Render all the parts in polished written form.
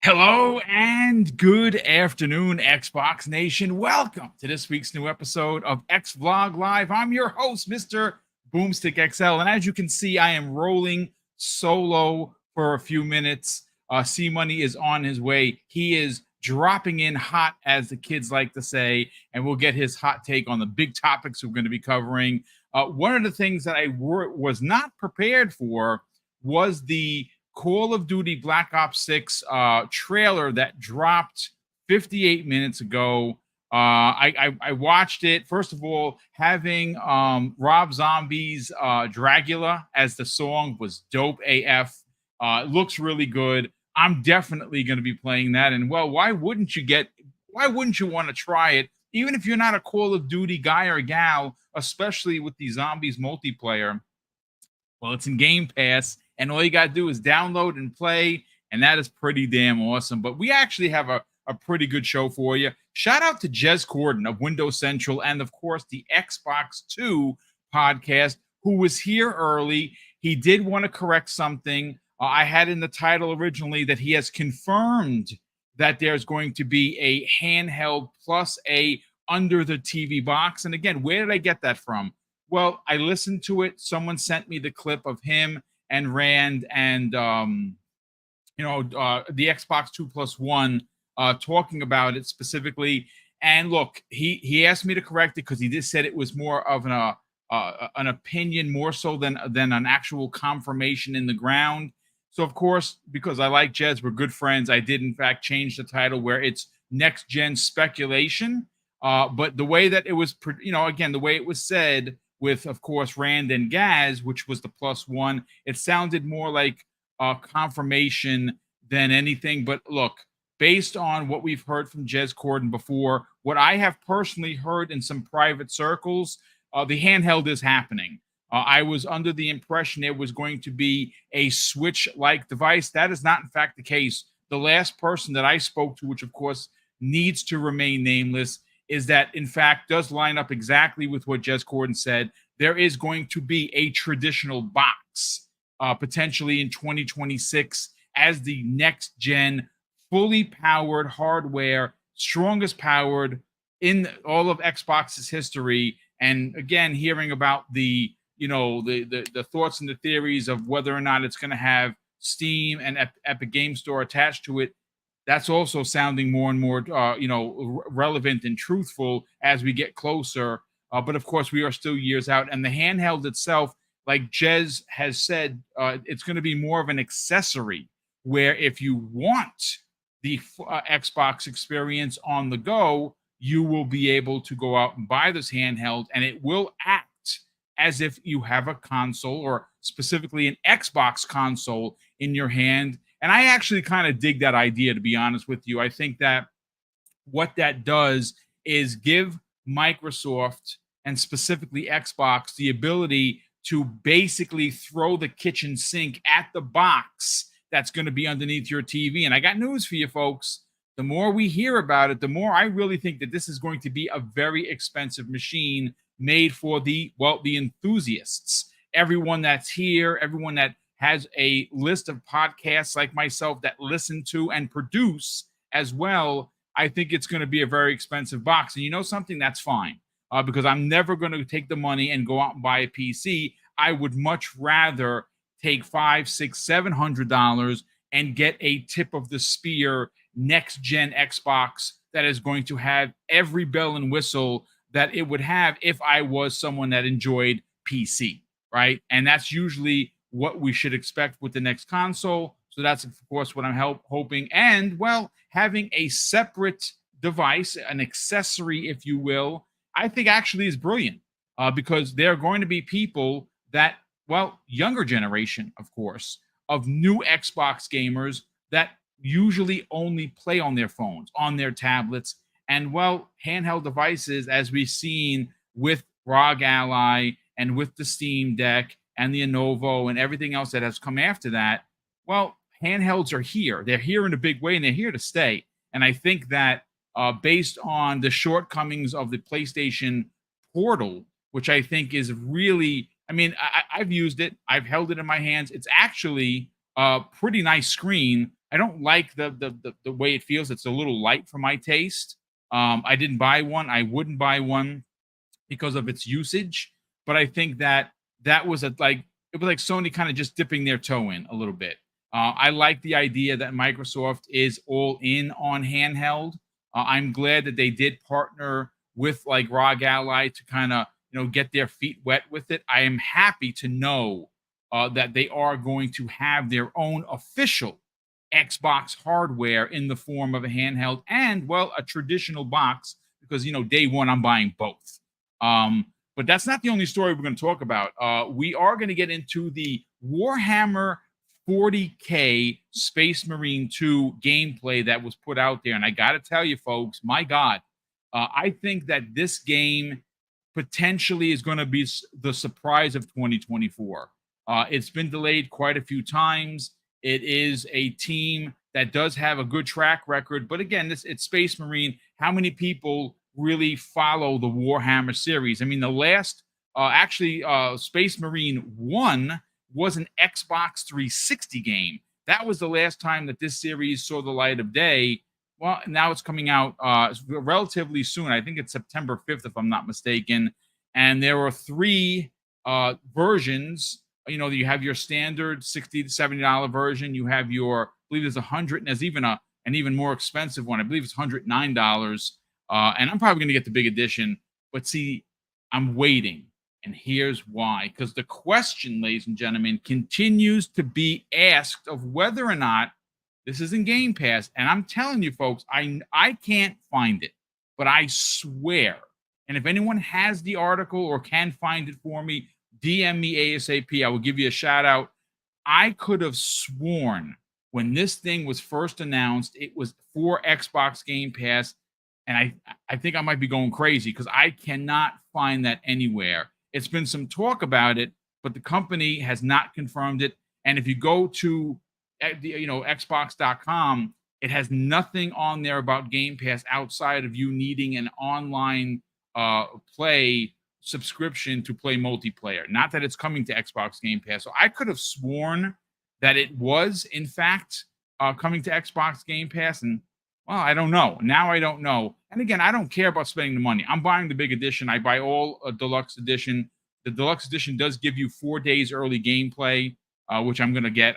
Hello and good afternoon, Xbox Nation. Welcome to this week's new episode of X Vlog Live. I'm your host, Mr. BoomStick XL. And as you can see, I am rolling solo for a few minutes. C Money is on his way. He is dropping in hot, as the kids like to say, and we'll get his hot take on the big topics we're going to be covering. One of the things that I was not prepared for was the Call of Duty Black Ops 6 trailer that dropped 58 minutes ago. I watched it. First of all, having Rob Zombie's Dragula as the song was dope AF. It looks really good. I'm definitely going to be playing that. And well, why wouldn't you want to try it? Even if you're not a Call of Duty guy or gal, especially with the Zombies multiplayer. Well, it's in Game Pass, and all you got to do is download and play, and that is pretty damn awesome. But we actually have a pretty good show for you. Shout out to Jez Corden of Windows Central and, of course, the Xbox 2 podcast, who was here early. He did want to correct something. I had in the title originally that he has confirmed that there's going to be a handheld plus a under the TV box. And again, where did I get that from? Well, I listened to it. Someone sent me the clip of him and Rand and the Xbox 2+1 talking about it specifically. And look, he asked me to correct it because he just said it was more of an opinion more so than an actual confirmation in the ground. So of course, because I like Jez, we're good friends, I did in fact change the title where it's next gen speculation. But the way that it was, again, the way it was said with, of course, Rand and Gaz, which was the +1, it sounded more like confirmation than anything. But look, based on what we've heard from Jez Corden before, what I have personally heard in some private circles, the handheld is happening. I was under the impression it was going to be a Switch-like device. That is not, in fact, the case. The last person that I spoke to, which, of course, needs to remain nameless, is that, in fact, does line up exactly with what Jez Corden said. There is going to be a traditional box, potentially in 2026, as the next-gen, fully powered hardware, strongest powered in all of Xbox's history. And again, hearing about the thoughts and the theories of whether or not it's going to have Steam and Epic Game Store attached to it, that's also sounding more and more, relevant and truthful as we get closer. But of course, we are still years out. And the handheld itself, like Jez has said, it's going to be more of an accessory where if you want the Xbox experience on the go, you will be able to go out and buy this handheld, and it will act as if you have a console, or specifically an Xbox console, in your hand. And I actually kind of dig that idea, to be honest with you. I think that what that does is give Microsoft, and specifically Xbox, the ability to basically throw the kitchen sink at the box that's going to be underneath your TV. And I got news for you, folks. The more we hear about it, the more I really think that this is going to be a very expensive machine made for the enthusiasts. Everyone that's here, everyone that has a list of podcasts like myself that listen to and produce as well, I think it's going to be a very expensive box. And you know something? That's fine, because I'm never going to take the money and go out and buy a PC. I would much rather take $500, $600, $700 and get a tip of the spear next gen Xbox that is going to have every bell and whistle that it would have if I was someone that enjoyed PC, right? And that's usually what we should expect with the next console. So that's, of course, what I'm hoping. And, well, having a separate device, an accessory, if you will, I think actually is brilliant, because there are going to be people that, well, younger generation, of course, of new Xbox gamers that usually only play on their phones, on their tablets, and, well, handheld devices, as we've seen with ROG Ally and with the Steam Deck and the Lenovo and everything else that has come after that. Well, handhelds are here. They're here in a big way, and they're here to stay. And I think that based on the shortcomings of the PlayStation Portal, which I think is really, I mean, I've used it. I've held it in my hands. It's actually a pretty nice screen I don't like the way it feels. It's a little light for my taste. I didn't buy one. I wouldn't buy one because of its usage. But I think that that was a like it was like Sony kind of just dipping their toe in a little bit. I like the idea that Microsoft is all in on handheld. I'm glad that they did partner with like ROG Ally to kind of get their feet wet with it. I am happy to know that they are going to have their own official Xbox hardware in the form of a handheld and, well, a traditional box because day one I'm buying both. But that's not the only story we're going to talk about. We are going to get into the Warhammer 40K Space Marine 2 gameplay that was put out there. And I got to tell you, folks, my God, I think that this game potentially is going to be the surprise of 2024. It's been delayed quite a few times. It is a team that does have a good track record. But again, it's Space Marine. How many people really follow the Warhammer series? I mean, the last, Space Marine 1 was an Xbox 360 game. That was the last time that this series saw the light of day. Well, now it's coming out relatively soon. I think it's September 5th, if I'm not mistaken. And there are 3 versions. You have your standard $60 to $70 version. You have your, I believe there's 100, and there's even an even more expensive one. I believe it's $109. And I'm probably going to get the big edition. But see, I'm waiting. And here's why. Because the question, ladies and gentlemen, continues to be asked of whether or not this is in Game Pass. And I'm telling you, folks, I can't find it. But I swear. And if anyone has the article or can find it for me, DM me ASAP. I will give you a shout out. I could have sworn when this thing was first announced, it was for Xbox Game Pass. And I think I might be going crazy because I cannot find that anywhere. It's been some talk about it, but the company has not confirmed it. And if you go to Xbox.com, it has nothing on there about Game Pass outside of you needing an online play subscription to play multiplayer. Not that it's coming to Xbox Game Pass. So I could have sworn that it was, in fact, coming to Xbox Game Pass. And, well, I don't know. Now I don't know. And again, I don't care about spending the money. I'm buying the big edition. I buy all a deluxe edition. The deluxe edition does give you 4 days early gameplay, which I'm going to get.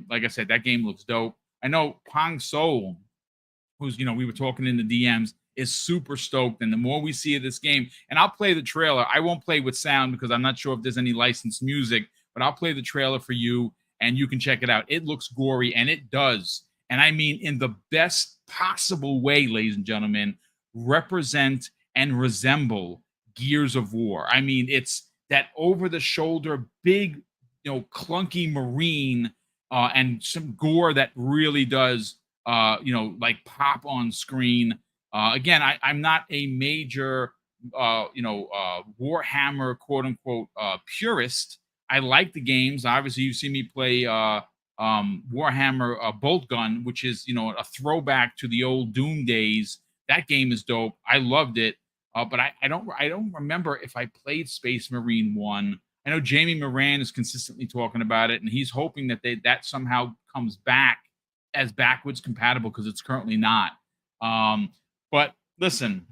Like I said, that game looks dope. I know Pong Soul, who's, we were talking in the DMs, is super stoked. And the more we see of this game, and I'll play the trailer. I won't play with sound because I'm not sure if there's any licensed music, but I'll play the trailer for you and you can check it out. It looks gory, and it does. And I mean, in the best possible way, ladies and gentlemen, represent and resemble Gears of War. I mean, it's that over-the-shoulder, big, clunky Marine, and some gore that really does, like pop on screen. Again, I'm not a major, Warhammer quote-unquote purist. I like the games. Obviously, you see me play Warhammer Bolt Gun, which is, a throwback to the old Doom days. That game is dope. I loved it. But I don't remember if I played Space Marine 1. I know Jamie Moran is consistently talking about it, and he's hoping that that somehow comes back as backwards compatible because it's currently not. But listen,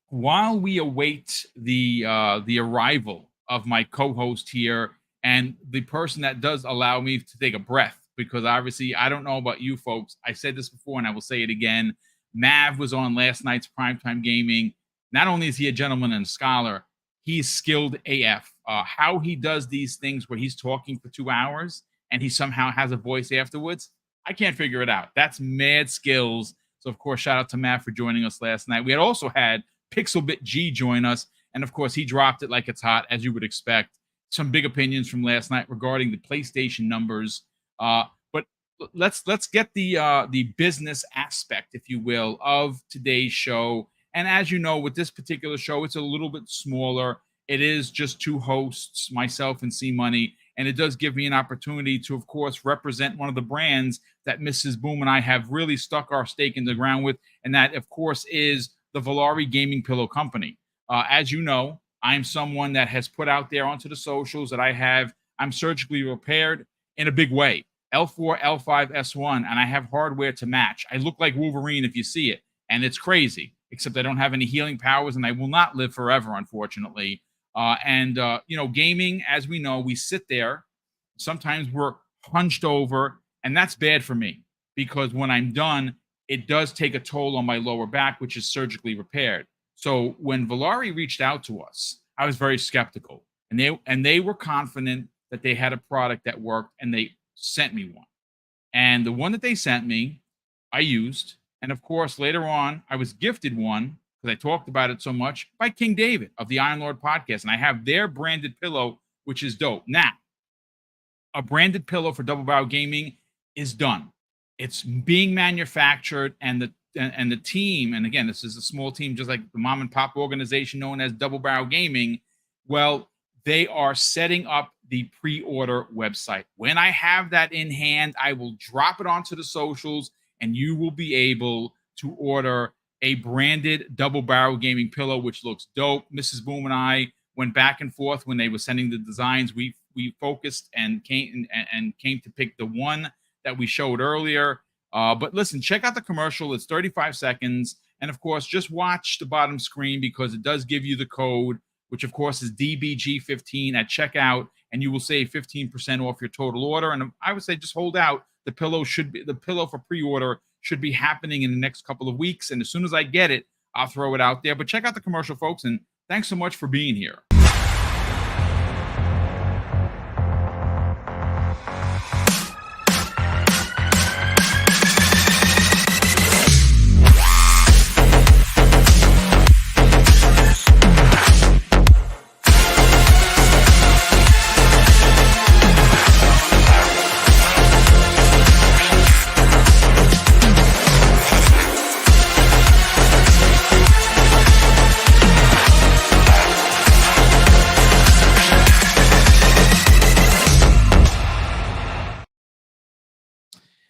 while we await the arrival of my co-host here and the person that does allow me to take a breath, because obviously I don't know about you folks. I said this before and I will say it again. Mav was on last night's Primetime Gaming. Not only is he a gentleman and a scholar, he's skilled AF. How he does these things where he's talking for 2 hours and he somehow has a voice afterwards, I can't figure it out. That's mad skills. So, of course, shout out to Matt for joining us last night. We had also had Pixelbit G join us. And, of course, he dropped it like it's hot, as you would expect. Some big opinions from last night regarding the PlayStation numbers. But let's get the business aspect, if you will, of today's show. And as you know, with this particular show, it's a little bit smaller. It is just 2 hosts, myself and C Money. And it does give me an opportunity to, of course, represent one of the brands that Mrs. Boom and I have really stuck our stake in the ground with. And that, of course, is the Volare Gaming Pillow Company. As you know, I'm someone that has put out there onto the socials that I'm surgically repaired in a big way. L4, L5, S1, and I have hardware to match. I look like Wolverine if you see it, and it's crazy, except I don't have any healing powers, and I will not live forever, unfortunately. Gaming, as we know, we sit there. Sometimes we're hunched over, and that's bad for me because when I'm done, it does take a toll on my lower back, which is surgically repaired. So when Valari reached out to us, I was very skeptical, and they were confident that they had a product that worked, and they sent me one. And the one that they sent me, I used, and of course later on I was gifted one because I talked about it so much by King David of the Iron Lord podcast, and I have their branded pillow, which is dope. Now, a branded pillow for Double Barrel Gaming is done. It's being manufactured, and the team, and again, this is a small team, just like the mom and pop organization known as Double Barrel Gaming. Well, they are setting up the pre-order website. When I have that in hand, I will drop it onto the socials, and you will be able to order a branded Double Barrel Gaming pillow, which looks dope. Mrs. Boom and I went back and forth when they were sending the designs. We focused and came to pick the one that we showed earlier. But listen, check out the commercial. It's 35 seconds. And of course, just watch the bottom screen because it does give you the code, which of course is DBG15 at checkout, and you will save 15% off your total order. And I would say just hold out. The pillow for pre-order should be happening in the next couple of weeks. And as soon as I get it, I'll throw it out there. But check out the commercial, folks. And thanks so much for being here.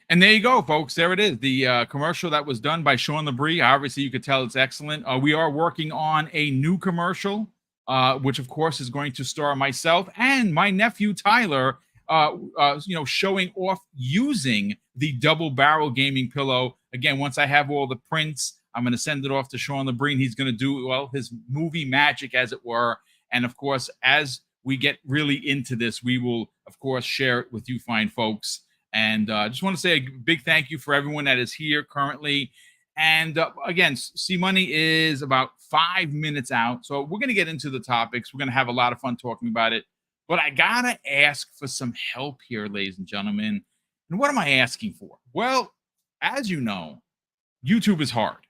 And there you go, folks. There it is. The commercial that was done by Sean LeBrie. Obviously, you could tell it's excellent. We are working on a new commercial, which, of course, is going to star myself and my nephew, Tyler, showing off using the Double Barrel Gaming pillow. Again, once I have all the prints, I'm going to send it off to Sean LeBrie, and he's going to do, well, his movie magic, as it were. And, of course, as we get really into this, we will, of course, share it with you fine folks. And I just want to say a big thank you for everyone that is here currently. And again, C-Money is about 5 minutes out. So we're going to get into the topics. We're going to have a lot of fun talking about it. But I got to ask for some help here, ladies and gentlemen. And what am I asking for? Well, as you know, YouTube is hard.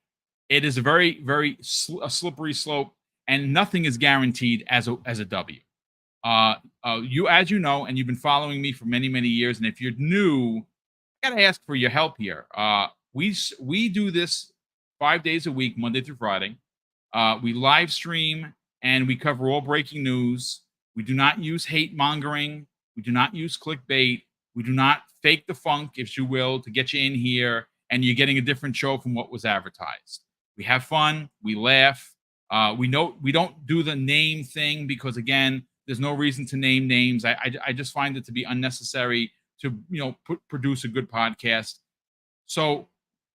It is a very, very slippery slope, and nothing is guaranteed as a W. As you know, and you've been following me for many, many years, and if you're new, I gotta ask for your help here. We do this 5 days a week, Monday through Friday. We live stream and we cover all breaking news. We do not use hate mongering. We do not use clickbait. We do not fake the funk, if you will, to get you in here and you're getting a different show from what was advertised. We have fun. We laugh. We don't do the name thing because, again, there's no reason to name names. I just find it to be unnecessary to, produce a good podcast. So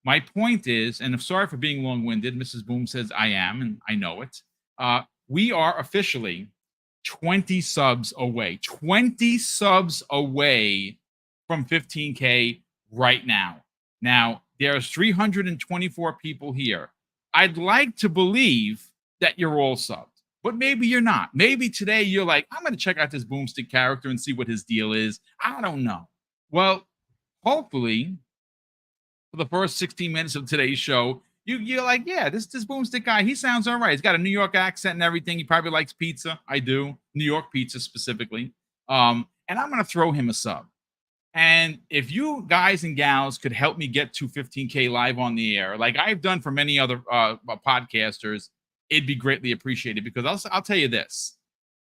my point is, and I'm sorry for being long-winded. Mrs. Boom says I am, and I know it. We are officially 20 subs away. 20 subs away from 15K right now. Now, there's 324 people here. I'd like to believe that you're all subbed. But maybe you're not. Maybe today you're like, I'm going to check out this BoomStick character and see what his deal is. I don't know. Well, hopefully, for the first 16 minutes of today's show, you're like, yeah, this BoomStick guy, he sounds all right. He's got a New York accent and everything. He probably likes pizza. I do. New York pizza specifically. And I'm going to throw him a sub. And if you guys and gals could help me get to 15K live on the air, like I've done for many other podcasters, it'd be greatly appreciated, because I'll tell you this.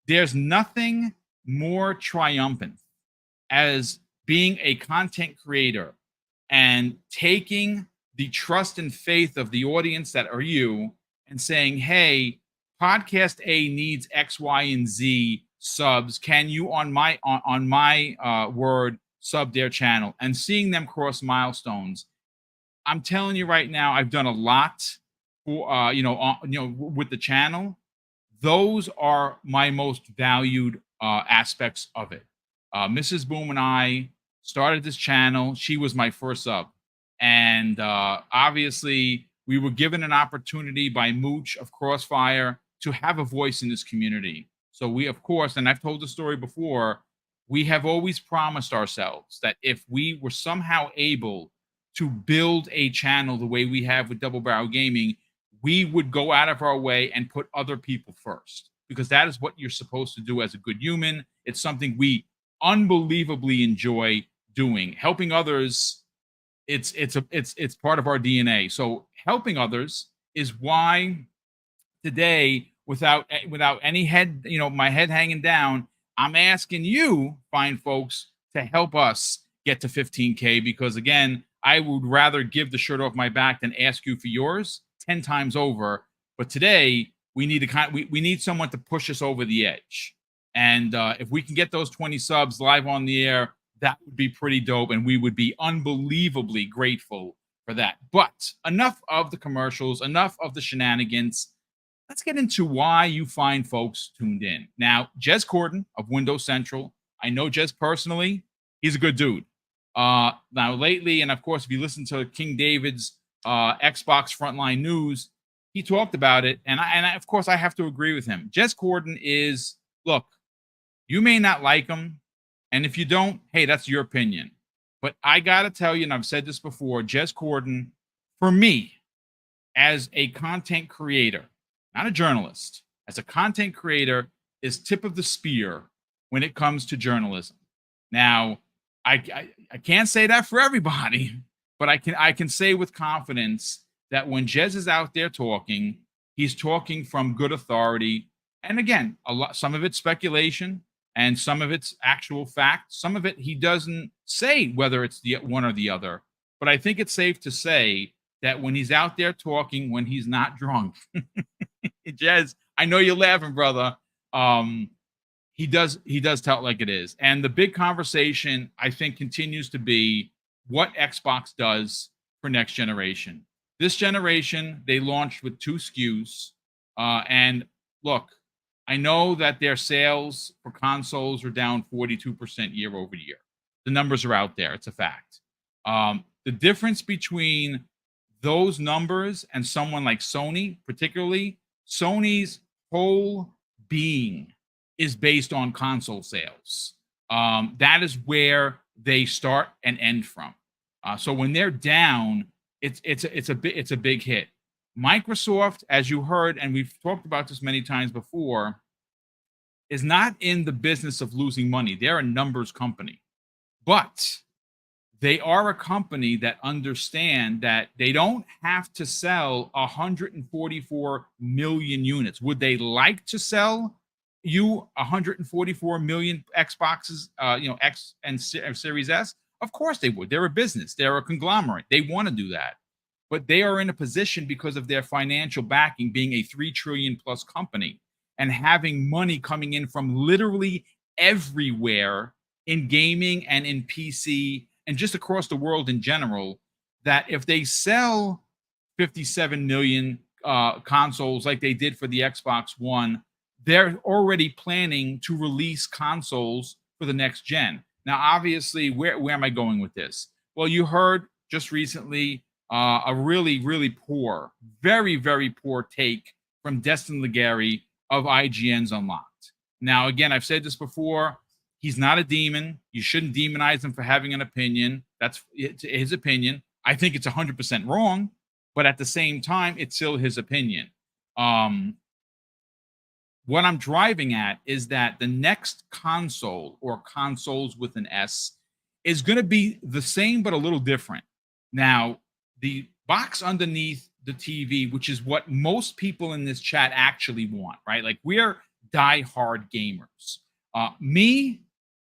There's nothing more triumphant as being a content creator and taking the trust and faith of the audience that are you and saying, hey, podcast A needs X, Y, and Z subs. Can you, on my word, sub their channel and seeing them cross milestones. I'm telling you right now, I've done a lot for with the channel. Those are my most valued aspects of it. Mrs. Boom and I started this channel. She was my first sub. And obviously, we were given an opportunity by Mooch of Crossfire to have a voice in this community. So we, of course, and I've told the story before, we have always promised ourselves that if we were somehow able to build a channel the way we have with Double Barrel Gaming, we would go out of our way and put other people first, because that is what you're supposed to do as a good human. It's something we unbelievably enjoy doing. Helping others, it's part of our DNA. So helping others is why today, without any head, my head hanging down, I'm asking you, fine folks, to help us get to 15K, because again, I would rather give the shirt off my back than ask you for yours 10 times over. But today we need we need someone to push us over the edge. And if we can get those 20 subs live on the air, that would be pretty dope. And we would be unbelievably grateful for that. But enough of the commercials, enough of the shenanigans. Let's get into why you find folks tuned in. Now, Jez Corden of Windows Central. I know Jez personally. He's a good dude. Now, lately, and of course, if you listen to King David's Xbox Frontline News, he talked about it. And of course, I have to agree with him. Jez Corden is, look, you may not like him. And if you don't, hey, that's your opinion. But I got to tell you, and I've said this before, Jez Corden, for me, as a content creator, not a journalist, as a content creator, is tip of the spear when it comes to journalism. Now, I can't say that for everybody, but I can say with confidence that when Jez is out there talking, he's talking from good authority. And again, some of it's speculation and some of it's actual fact. Some of it he doesn't say whether it's the one or the other. But I think it's safe to say that when he's out there talking, when he's not drunk, Jez, I know you're laughing, brother. He does tell it like it is. And the big conversation, I think, continues to be what Xbox does for next generation. This generation, they launched with 2 SKUs. And look, I know that their sales for consoles are down 42% year over year. The numbers are out there. It's a fact. The difference between those numbers and someone like Sony, particularly, Sony's whole being is based on console sales. That is where they start and end from. So when they're down, it's a big hit. Microsoft, as you heard, and we've talked about this many times before, is not in the business of losing money. They're a numbers company, but they are a company that understand that they don't have to sell 144 million units. Would they like to sell you 144 million Xboxes, X and Series S? Of course they would. They're a business. They're a conglomerate. They want to do that. But they are in a position because of their financial backing, being a 3 trillion plus company and having money coming in from literally everywhere in gaming and in PC and just across the world in general, that if they sell 57 million consoles like they did for the Xbox One, they're already planning to release consoles for the next gen. Now, obviously, where am I going with this? Well, you heard just recently a really, really poor, very, very poor take from Destin Legary of IGN's Unlocked. Now, again, I've said this before. He's not a demon. You shouldn't demonize him for having an opinion. That's his opinion. I think it's 100% wrong, but at the same time, it's still his opinion. What I'm driving at is that the next console, or consoles with an S, is going to be the same but a little different. Now, the box underneath the TV, which is what most people in this chat actually want, right? Like, we're die-hard gamers. Me,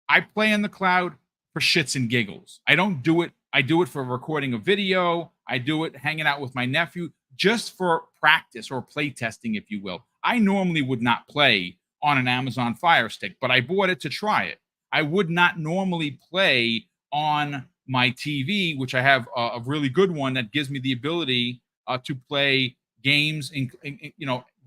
I play in the cloud for shits and giggles. I don't do it. I do it for recording a video. I do it hanging out with my nephew just for practice or play testing, if you will. I normally would not play on an Amazon Fire Stick, but I bought it to try it. I would not normally play on my TV, which I have a really good one that gives me the ability to play games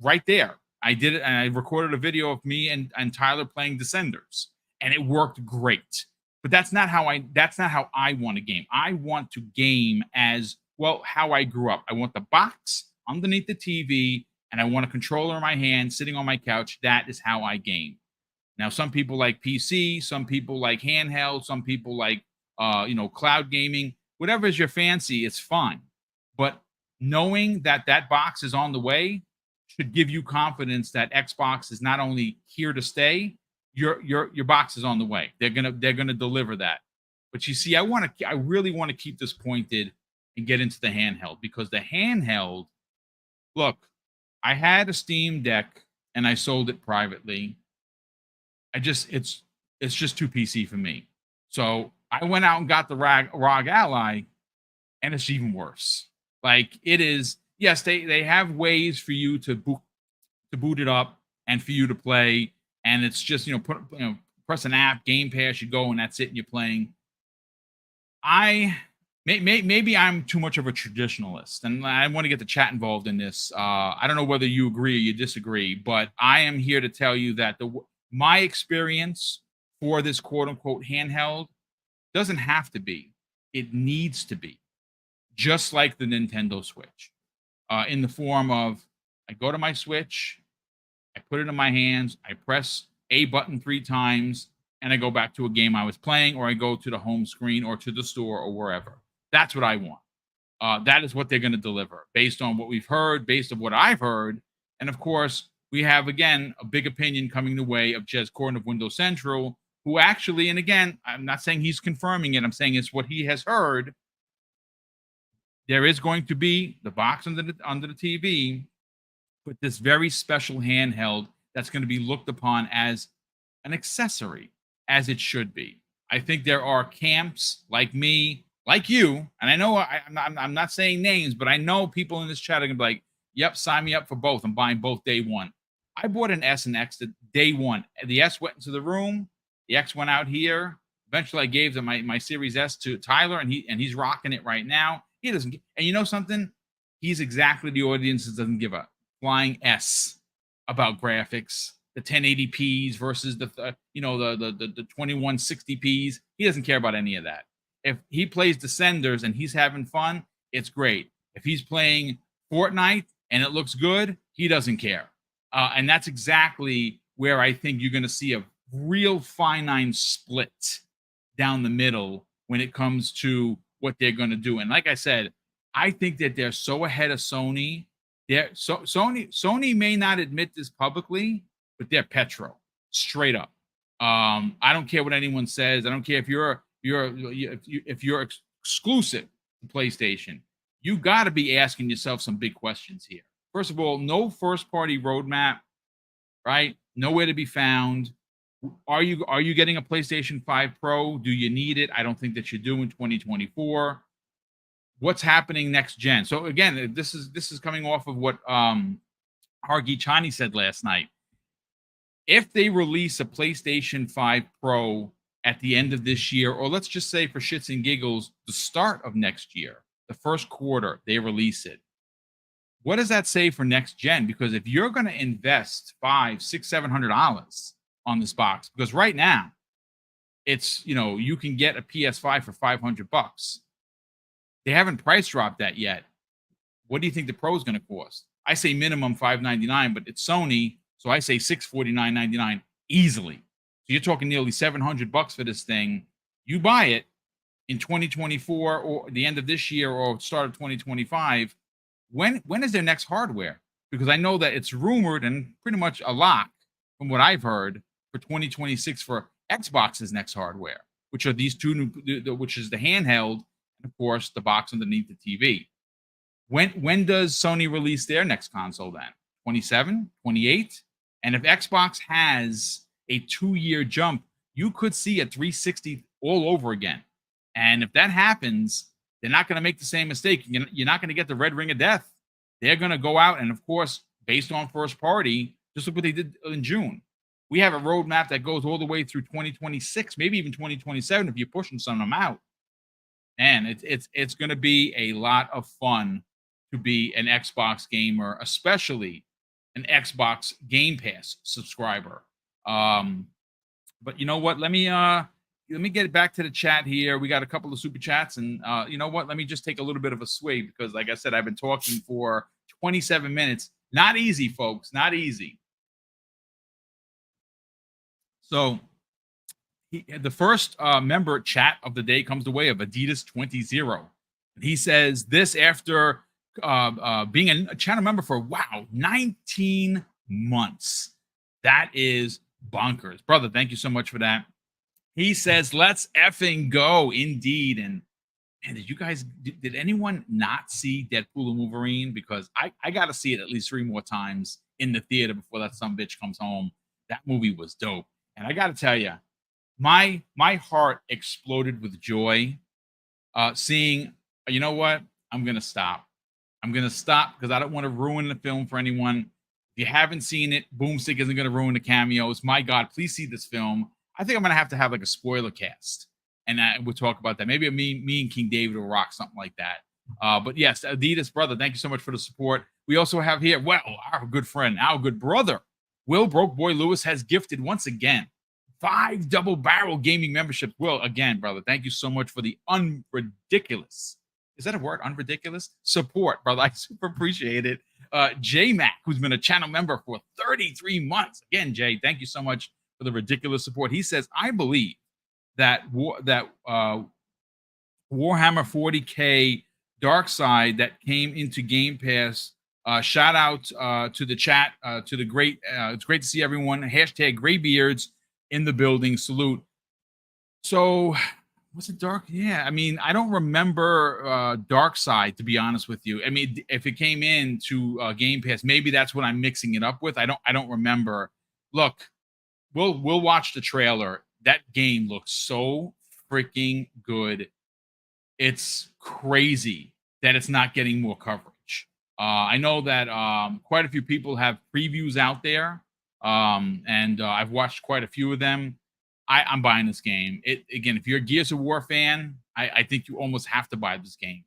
right there. I did it, and I recorded a video of me and Tyler playing Descenders, and it worked great. But that's not how I want to game. I want to game as well how I grew up. I want the box underneath the TV, and I want a controller in my hand sitting on my couch. That is how I game. Now, some people like PC, some people like handheld, some people like cloud gaming. Whatever is your fancy, it's fine. But knowing that that box is on the way should give you confidence that Xbox is not only here to stay, your box is on the way. They're gonna deliver that. But you see, I really want to keep this pointed and get into the handheld, because the handheld, look, I had a Steam Deck and I sold it privately. It's just too PC for me. So I went out and got the ROG Ally, and it's even worse. Like, it is, yes, they have ways for you to boot it up and for you to play, and it's just press an app, Game Pass, you go, and that's it, and you're playing. Maybe I'm too much of a traditionalist, and I want to get the chat involved in this. I don't know whether you agree or you disagree, but I am here to tell you that my experience for this quote unquote handheld doesn't have to be. It needs to be just like the Nintendo Switch, in the form of, I go to my Switch, I put it in my hands, I press a button 3 times, and I go back to a game I was playing, or I go to the home screen or to the store or wherever. That's what I want. That is what they're going to deliver based on what we've heard, based on what I've heard. And of course, we have, again, a big opinion coming the way of Jez Corden of Windows Central, who actually, and again, I'm not saying he's confirming it, I'm saying it's what he has heard. There is going to be the box under the TV, but this very special handheld that's going to be looked upon as an accessory, as it should be. I think there are camps like me, like you, and I know I'm not saying names, but I know people in this chat are going to be like, yep, sign me up for both. I'm buying both day one. I bought an S and X day one. The S went into the room. The X went out here. Eventually, I gave them my Series S to Tyler, and he's rocking it right now. He doesn't, and you know something? He's exactly the audience that doesn't give a flying S about graphics, the 1080p's versus the 2160p's. He doesn't care about any of that. If he plays Descenders and he's having fun, it's great. If he's playing Fortnite and it looks good, he doesn't care. And that's exactly where I think you're going to see a real finite split down the middle when it comes to what they're going to do. And like I said, I think that they're so ahead of Sony. Sony may not admit this publicly, but they're petro, straight up. I don't care what anyone says. I don't care if you're exclusive to PlayStation. You got to be asking yourself some big questions here. First of all, no first-party roadmap, right? Nowhere to be found. Are you getting a PlayStation 5 Pro? Do you need it? I don't think that you do in 2024. What's happening next gen? So again, this is coming off of what Hargi Chani said last night. If they release a PlayStation 5 Pro at the end of this year, or let's just say for shits and giggles, the start of next year, the first quarter, they release it. What does that say for next gen? Because if you're going to invest $500, $600, $700 on this box, because right now it's, you can get a PS5 for $500. They haven't price dropped that yet. What do you think the Pro is going to cost? I say minimum $599, but it's Sony, so I say $649.99 easily. So you're talking nearly $700 for this thing. You buy it in 2024 or the end of this year or start of 2025. When is their next hardware? Because I know that it's rumored and pretty much a lock from what I've heard for 2026 for Xbox's next hardware, which are these two new, which is the handheld and of course the box underneath the TV. When does Sony release their next console then? 27, 28? And if Xbox has a 2-year jump, you could see a 360 all over again. And if that happens, they're not going to make the same mistake. You're not going to get the red ring of death. They're going to go out and, of course, based on first party, just look what they did in June. We have a roadmap that goes all the way through 2026, maybe even 2027 if you're pushing some of them out. And it's going to be a lot of fun to be an Xbox gamer, especially an Xbox Game Pass subscriber. But you know what? Let me get back to the chat here. We got a couple of super chats, and you know what? Let me just take a little bit of a swig because, like I said, I've been talking for 27 minutes. Not easy, folks. Not easy. So the first member chat of the day comes the way of Adidas20. He says this after being a channel member for 19 months. That is bonkers, brother. Thank you so much for that. He says, "Let's effing go, indeed." And did you guys? Did anyone not see Deadpool and Wolverine? Because I got to see it at least 3 more times in the theater before that some bitch comes home. That movie was dope, and I got to tell you, my heart exploded with joy seeing. You know what? I'm gonna stop. I'm gonna stop because I don't want to ruin the film for anyone. If you haven't seen it, BoomStick isn't gonna ruin the cameos. My God, please see this film. I think I'm gonna have to have like a spoiler cast, and we'll talk about that. Maybe me and King David will rock something like that. But yes, Adidas brother, thank you so much for the support. We also have here, well, our good friend, our good brother, Will Broke Boy Lewis has gifted once again 5 double barrel gaming memberships. Will, again, brother, thank you so much for the unridiculous. Is that a word? Unridiculous support, brother. I super appreciate it. J Mac, who's been a channel member for 33 months. Again, Jay, thank you so much for the ridiculous support. He says, I believe that Warhammer 40K Dark Side that came into Game Pass. Shout out to the chat, to the great. It's great to see everyone. Hashtag Graybeards in the building. Salute. So, was it Dark? Yeah, I mean, I don't remember Dark Side, to be honest with you. I mean, if it came into Game Pass, maybe that's what I'm mixing it up with. I don't remember. Look, we'll watch the trailer. That game looks so freaking good. It's crazy that it's not getting more coverage. I know that quite a few people have previews out there, and I've watched quite a few of them. I'm buying this game. Again, if you're a Gears of War fan, I think you almost have to buy this game.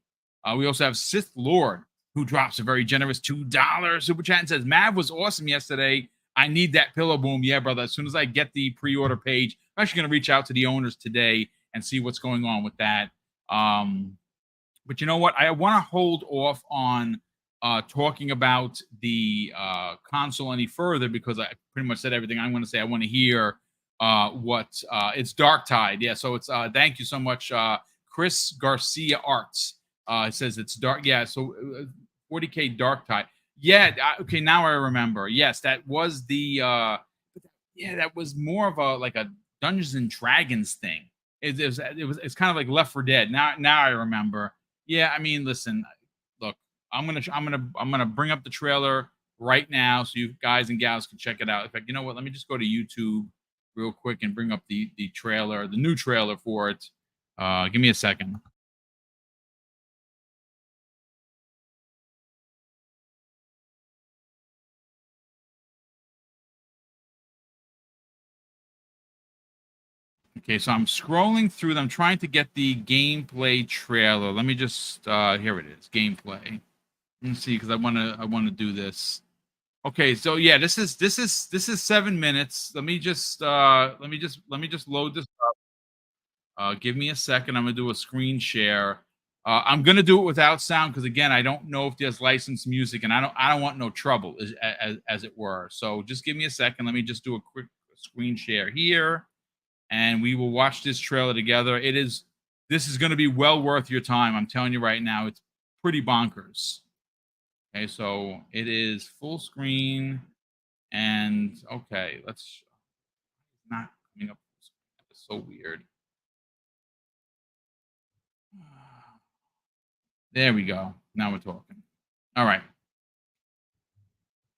We also have Sith Lord, who drops a very generous $2 super chat and says, Mav was awesome yesterday. I need that pillow boom. Yeah, brother. As soon as I get the pre-order page, I'm actually going to reach out to the owners today and see what's going on with that. But you know what? I want to hold off on talking about the console any further because I pretty much said everything I'm going to say. I want to hear what it's Dark Tide. Yeah, so it's thank you so much, Chris Garcia Arts. It says it's dark. Yeah, so 40K Dark Tide. Yeah, okay, now I remember. Yes, that was the that was more of a Dungeons and Dragons thing. It's kind of like Left 4 Dead. Now I remember. Yeah, I mean, listen, look, I'm gonna bring up the trailer right now so you guys and gals can check it out. In fact, you know what? Let me just go to YouTube real quick and bring up the trailer, the new trailer for it. Give me a second. Okay, so I'm scrolling through them, trying to get the gameplay trailer. Let me just here it is, gameplay. Let's see, because I wanna do this. Okay, so yeah, this is 7 minutes. Let me just load this up. Give me a second. I'm gonna do a screen share. I'm gonna do it without sound because again, I don't know if there's licensed music, and I don't want no trouble, as it were. So just give me a second. Let me just do a quick screen share here, and we will watch this trailer together. This is gonna be well worth your time. I'm telling you right now, it's pretty bonkers. Okay, so it is full screen, and okay, let's not coming up. That's so weird. There we go. Now we're talking. All right.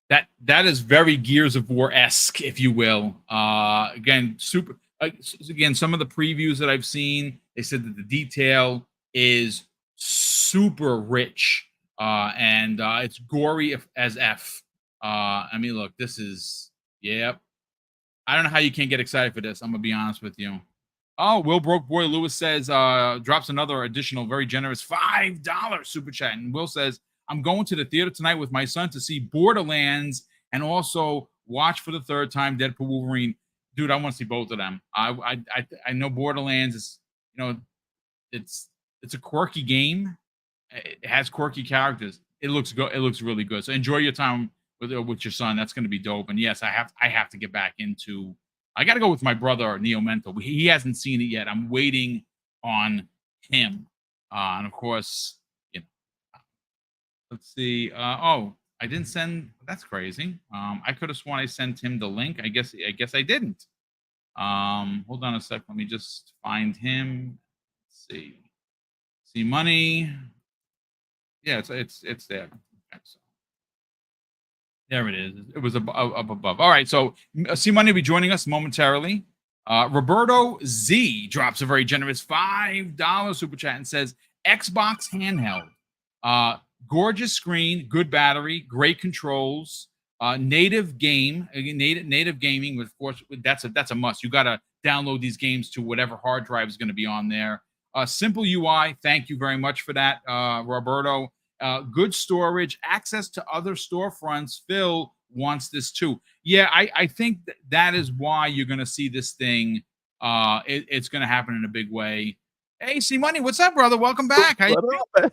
That is very Gears of War esque, if you will. Again, super. Again, some of the previews that I've seen, they said that the detail is super rich, and it's gory as f. I mean, look, this is yep. I don't know how you can't get excited for this. I'm gonna be honest with you. Oh, Will Broke Boy Lewis says, drops another additional, very generous $5 super chat. And Will says, I'm going to the theater tonight with my son to see Borderlands and also watch for the third time Deadpool Wolverine. Dude, I want to see both of them. I know Borderlands is, it's a quirky game. It has quirky characters. It looks good. It looks really good. So enjoy your time with your son. That's going to be dope. And yes, I have to get back into. I got to go with my brother Neo Mental. He hasn't seen it yet. I'm waiting on him. And of course, let's see. Oh, I didn't send. That's crazy. I could have sworn I sent him the link. I guess I didn't. Hold on a sec. Let me just find him. Let's see. See money. Yeah, it's there. Okay, so. There it is. It was up above. All right, so C Money will be joining us momentarily. Roberto Z drops a very generous $5 super chat and says, Xbox handheld. Gorgeous screen, good battery, great controls, native game, native gaming, of course, that's a must. You got to download these games to whatever hard drive is going to be on there. Simple UI, thank you very much for that, Roberto. Good storage, access to other storefronts. Phil wants this too. Yeah, I think that is why you're going to see this thing. It's going to happen in a big way. Hey, C Money, what's up, brother? Welcome back. How you doing?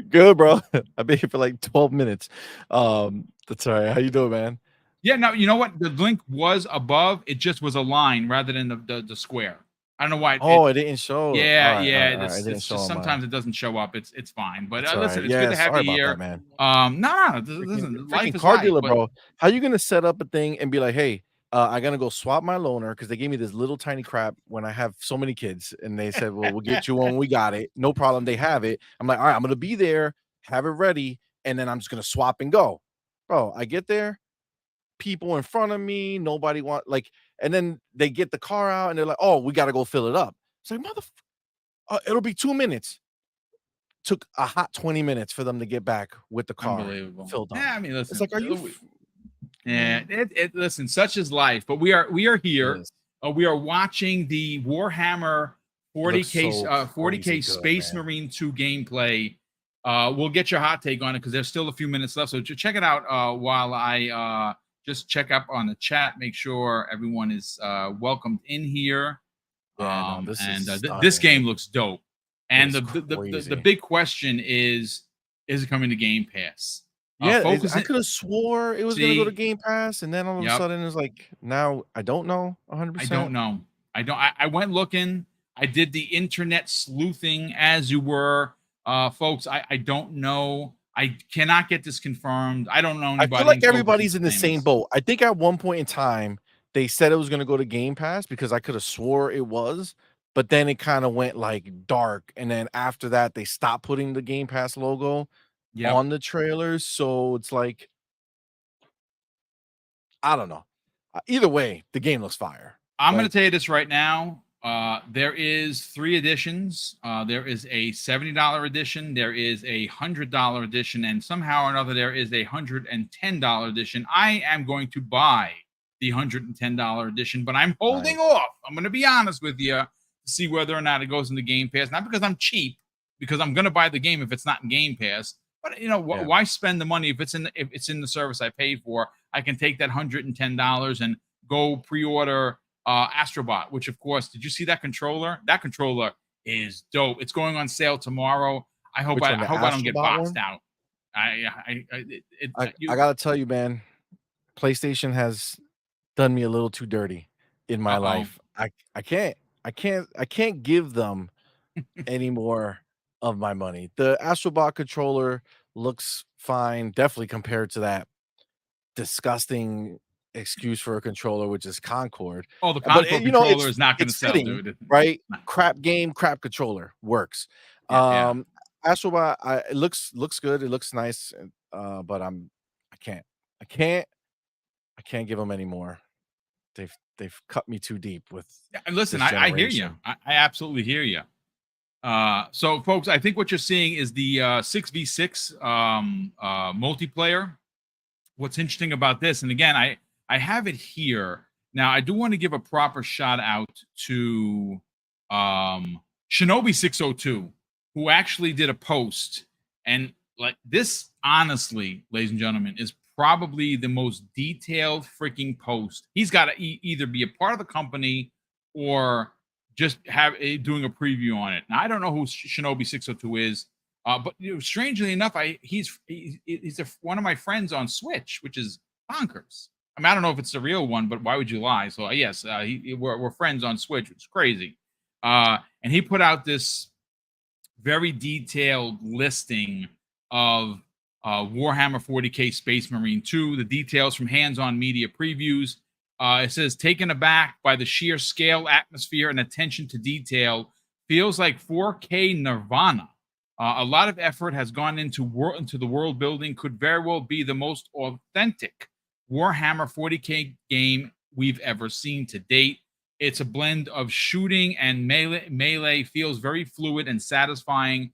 Good, bro. I've been here for like 12 minutes. That's all right. How you doing, man? Yeah, no, you know what? The link was above. It just was a line rather than the square. I don't know why. It didn't show. Yeah, all right, yeah. All right. It didn't show Sometimes it doesn't show up. It's fine. But listen, right. it's good to have you here. That, man. Listen, life is car life, dealer, but... bro. How you gonna set up a thing and be like, hey, I'm gonna go swap my loaner because they gave me this little tiny crap when I have so many kids, and they said, well, we'll get you one when we got it. No problem. They have it. I'm like, all right, I'm gonna be there, have it ready, and then I'm just gonna swap and go. Bro, I get there. People in front of me, nobody and then they get the car out and they're like, oh, we got to go fill it up. It's like, it'll be 2 minutes. Took a hot 20 minutes for them to get back with the car filled up. Yeah, I mean, listen, it's like, are you? Listen, such is life. But we are here. We are watching the Warhammer 40K 40K Space Marine 2 gameplay. We'll get your hot take on it because there's still a few minutes left. So check it out while I just check up on the chat, make sure everyone is welcomed in here. Yeah, this game looks dope. And the big question is it coming to Game Pass? Yeah, I could have swore it was going to go to Game Pass, and then all of a sudden it's like, now I don't know 100%. I don't know. I went looking. I did the internet sleuthing as you were, folks. I don't know. I cannot get this confirmed. I don't know anybody. I feel like everybody's in the same boat. I think at one point in time they said it was going to go to Game Pass because I could have swore it was, but then it kind of went like dark, and then after that they stopped putting the Game Pass logo on the trailers. So it's like, I don't know. Either way, the game looks fire. I'm going to tell you this right now. There is 3 editions. There is a $70 edition. There is a $100 edition, and somehow or another there is a $110 edition. I am going to buy the $110 edition, but I'm holding off. I'm going to be honest with you to see whether or not it goes into Game Pass. Not because I'm cheap, because I'm going to buy the game if it's not in Game Pass. But why spend the money if it's in the service I paid for? I can take that $110 and go pre-order Astrobot, which of course, did you see that controller? That controller is dope. It's going on sale tomorrow. I hope I don't get boxed out. I gotta tell you, man, PlayStation has done me a little too dirty in my life. I can't give them any more of my money. The Astrobot controller looks fine, definitely compared to that disgusting excuse for a controller, which is Concord. Oh, the Concord controller is not going to sell, dude. Right? Crap game, crap controller works. Astrobot, it looks good. It looks nice, but I can't give them any more. They've cut me too deep with. And listen, I hear you. I absolutely hear you. So, folks, I think what you're seeing is the 6v6 multiplayer. What's interesting about this, and again, I have it here. Now, I do want to give a proper shout out to Shinobi 602, who actually did a post. And like this, honestly, ladies and gentlemen, is probably the most detailed freaking post. He's got to either be a part of the company or just have doing a preview on it. Now, I don't know who Shinobi 602 is, but strangely enough, he's one of my friends on Switch, which is bonkers. I mean, I don't know if it's the real one, but why would you lie? So yes, we're friends on Switch, which is crazy. And he put out this very detailed listing of Warhammer 40K Space Marine 2, the details from hands-on media previews. It says, taken aback by the sheer scale, atmosphere, and attention to detail, feels like 4K Nirvana. A lot of effort has gone into the world building, could very well be the most authentic Warhammer 40K game we've ever seen to date. It's a blend of shooting and melee, feels very fluid and satisfyingly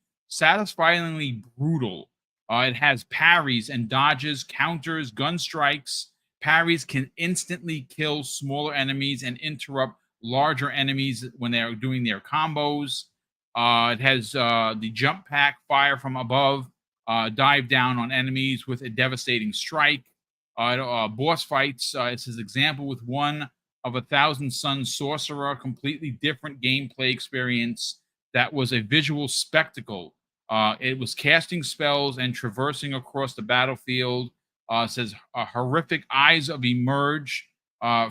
brutal. It has parries and dodges, counters, gun strikes. Parries can instantly kill smaller enemies and interrupt larger enemies when they are doing their combos. It has the jump pack, fire from above, dive down on enemies with a devastating strike. Boss fights, it says example with one of 1,000 Suns Sorcerer, completely different gameplay experience that was a visual spectacle. It was casting spells and traversing across the battlefield. It says horrific eyes of emerge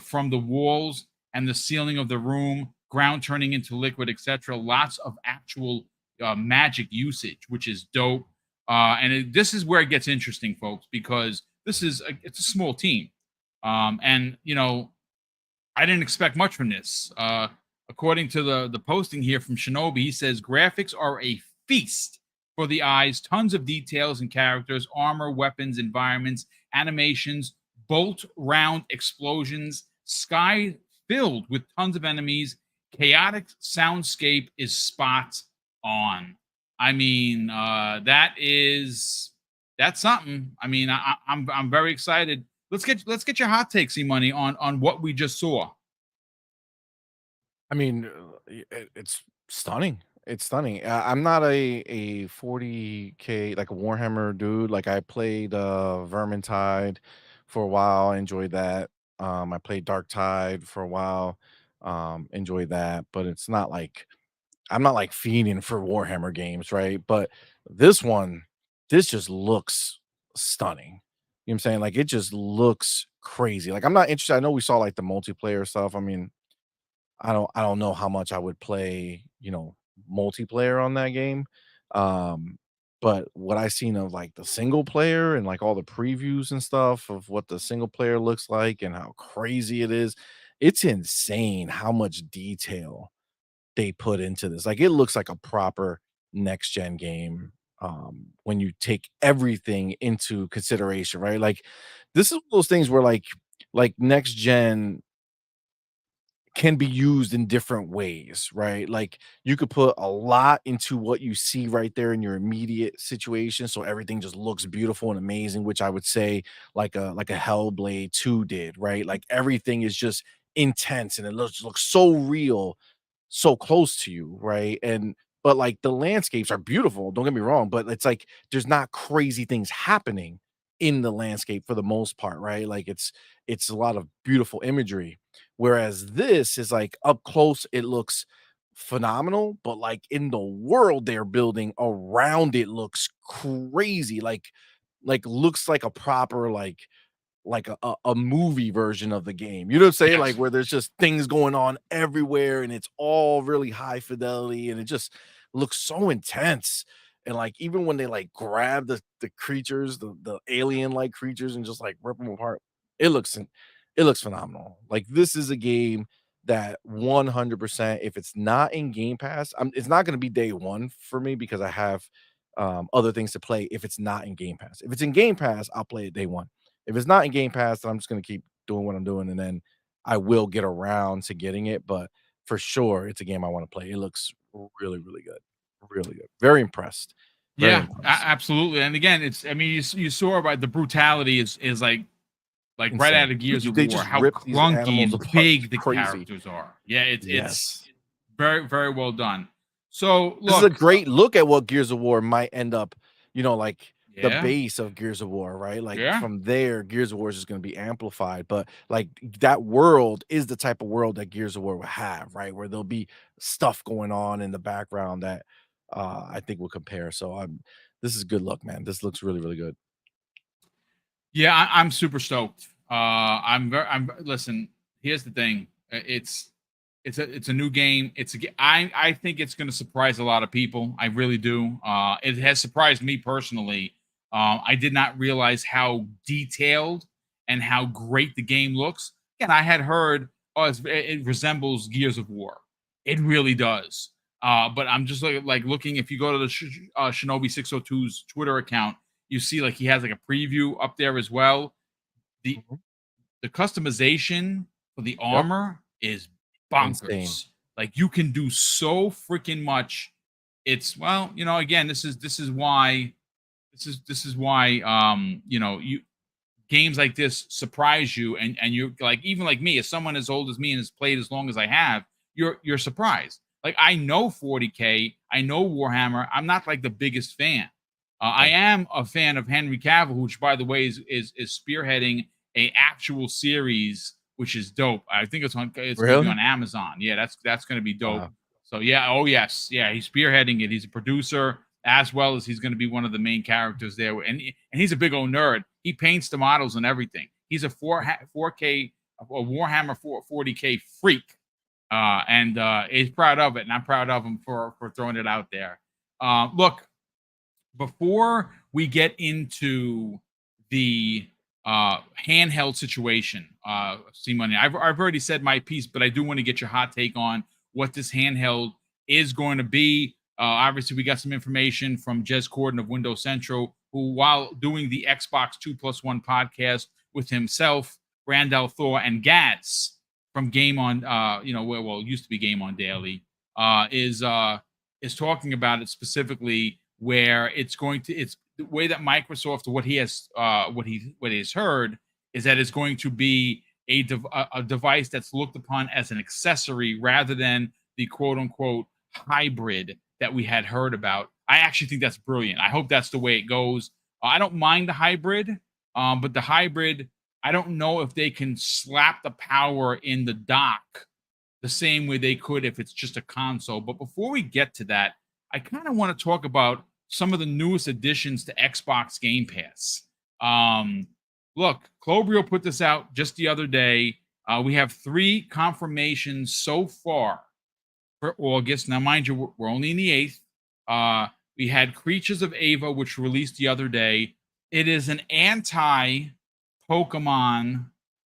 from the walls and the ceiling of the room, ground turning into liquid, etc. Lots of actual magic usage, which is dope. And this is where it gets interesting, folks, because it's a small team. And, I didn't expect much from this. According to the posting here from Shinobi, he says graphics are a feast for the eyes, tons of details and characters, armor, weapons, environments, animations, bolt round explosions, sky filled with tons of enemies, chaotic soundscape is spot on. I mean, that's something. I mean, I'm very excited. Let's get your hot takes, E-Money, on what we just saw. I mean, it's stunning. It's stunning. I'm not a 40K like a Warhammer dude. Like I played Vermintide for a while, enjoyed that. I played Dark Tide for a while, enjoyed that. But it's not like I'm not like fiending for Warhammer games, right? But this one, this just looks stunning. You know what I'm saying? Like it just looks crazy. Like I'm not interested. I know we saw like the multiplayer stuff. I mean, I don't know how much I would play, multiplayer on that game. Um, but what I seen of like the single player and like all the previews and stuff of what the single player looks like and how crazy it is, it's insane how much detail they put into this. Like it looks like a proper next gen game when you take everything into consideration, right? Like this is one of those things where like next gen can be used in different ways, right? Like you could put a lot into what you see right there in your immediate situation, so everything just looks beautiful and amazing, which I would say like a Hellblade 2 did, right? Like everything is just intense and it looks so real, so close to you, right? And but like the landscapes are beautiful, don't get me wrong, but it's like there's not crazy things happening in the landscape for the most part, right? Like it's a lot of beautiful imagery. Whereas this is like up close, it looks phenomenal, but like in the world they're building around it looks crazy. Like looks like a proper like a movie version of the game. You know what I'm saying? Like Yes. where there's just things going on everywhere and it's all really high fidelity and it just looks so intense. And like even when they like grab the creatures, the alien like creatures and just like rip them apart, it looks phenomenal. Like this is a game that 100% if it's not in Game Pass, it's not going to be day one for me because I have other things to play if it's not in Game Pass. If it's in Game Pass, I'll play it day one. If it's not in Game Pass, then I'm just gonna keep doing what I'm doing, and then I will get around to getting it. But for sure, it's a game I want to play. It looks really, really good, really good. Very impressed. Very Yeah, impressed. absolutely. And again, I mean, you saw by the brutality is like like right insane. out of Gears of They War, just how rip these clunky animals and apart. big It's the crazy. characters are. Yeah, it's Yes. very, very well done. So This is a look, great look at what Gears of War might end up, like the yeah, base of Gears of War, right? Like yeah. from there, Gears of War is just going to be amplified. But like that world is the type of world that Gears of War will have, right? Where there'll be stuff going on in the background that I think will compare. So this is good look, man. This looks really, really good. Yeah, I'm super stoked. I'm listen. Here's the thing. It's a new game. I think it's going to surprise a lot of people. I really do. It has surprised me personally. I did not realize how detailed and how great the game looks. And I had heard, oh, it resembles Gears of War. It really does. But I'm just like looking. If you go to the Shinobi 602's Twitter account, you see like he has like a preview up there as well. The Mhm. the customization for the Yep. armor is Insane. bonkers. Like you can do so freaking much. It's well, again, this is why you games like this surprise you, and you're like, even like me, as someone as old as me and has played as long as I have, you're surprised. Like I know 40K, I know Warhammer. I'm not like the biggest fan. I am a fan of Henry Cavill, which by the way is spearheading a actual series, which is dope. I think it's going to be Really? on Amazon. Yeah, that's going to be dope. Wow. So yeah, oh yes, yeah, he's spearheading it. He's a producer as well as he's going to be one of the main characters there. And he's a big old nerd. He paints the models and everything. He's a 4K, a Warhammer 40K freak, and he's proud of it. And I'm proud of him for throwing it out there. Look, before we get into the handheld situation, C-Money, I've already said my piece, but I do want to get your hot take on what this handheld is going to be. Obviously, we got some information from Jez Corden of Windows Central, who, while doing the Xbox 2+1 podcast with himself, Randall Thor, and Gats from Game On, well, it used to be Game On Daily, is talking about it specifically, where it's the way that Microsoft, what he has heard, is that it's going to be a device that's looked upon as an accessory rather than the quote unquote hybrid that we had heard about. I actually think that's brilliant. I hope that's the way it goes. I don't mind the hybrid, but the hybrid, I don't know if they can slap the power in the dock the same way they could if it's just a console. But before we get to that, I kind of want to talk about some of the newest additions to Xbox Game Pass. Look, Clobrio put this out just the other day. We have 3 confirmations so far for August. Now, mind you, we're only in the 8th. We had Creatures of Ava, which released the other day. It is an anti-Pokemon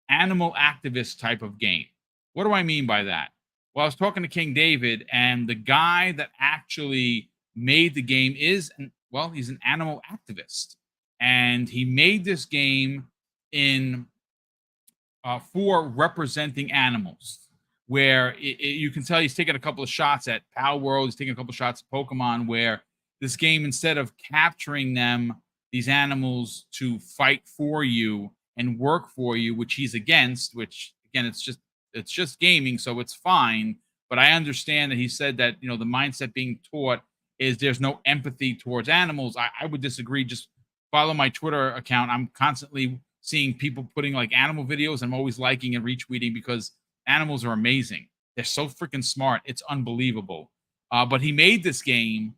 animal activist type of game. What do I mean by that? Well, I was talking to King David, and the guy that actually made the game he's an animal activist. And he made this game for representing animals, where you can tell he's taking a couple of shots at Pal World, he's taking a couple of shots at Pokemon, where this game, instead of capturing these animals to fight for you and work for you, which he's against, which again, it's just gaming, so it's fine. But I understand that he said that, the mindset being taught is there's no empathy towards animals. I would disagree. Just follow my Twitter account. I'm constantly seeing people putting like animal videos. I'm always liking and retweeting because animals are amazing. They're so freaking smart. It's unbelievable. But he made this game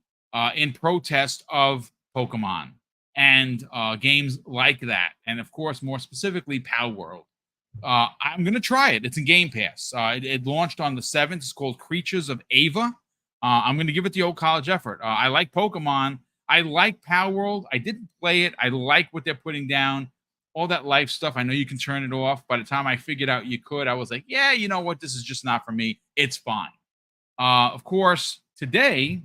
in protest of Pokemon and games like that. And of course, more specifically, Pal World. I'm going to try it. It's in Game Pass. It launched on the 7th. It's called Creatures of Ava. I'm going to give it the old college effort. I like Pokemon. I like Pal World. I didn't play it. I like what they're putting down. All that life stuff. I know you can turn it off. By the time I figured out you could, I was like, yeah, you know what? This is just not for me. It's fine. Of course, today,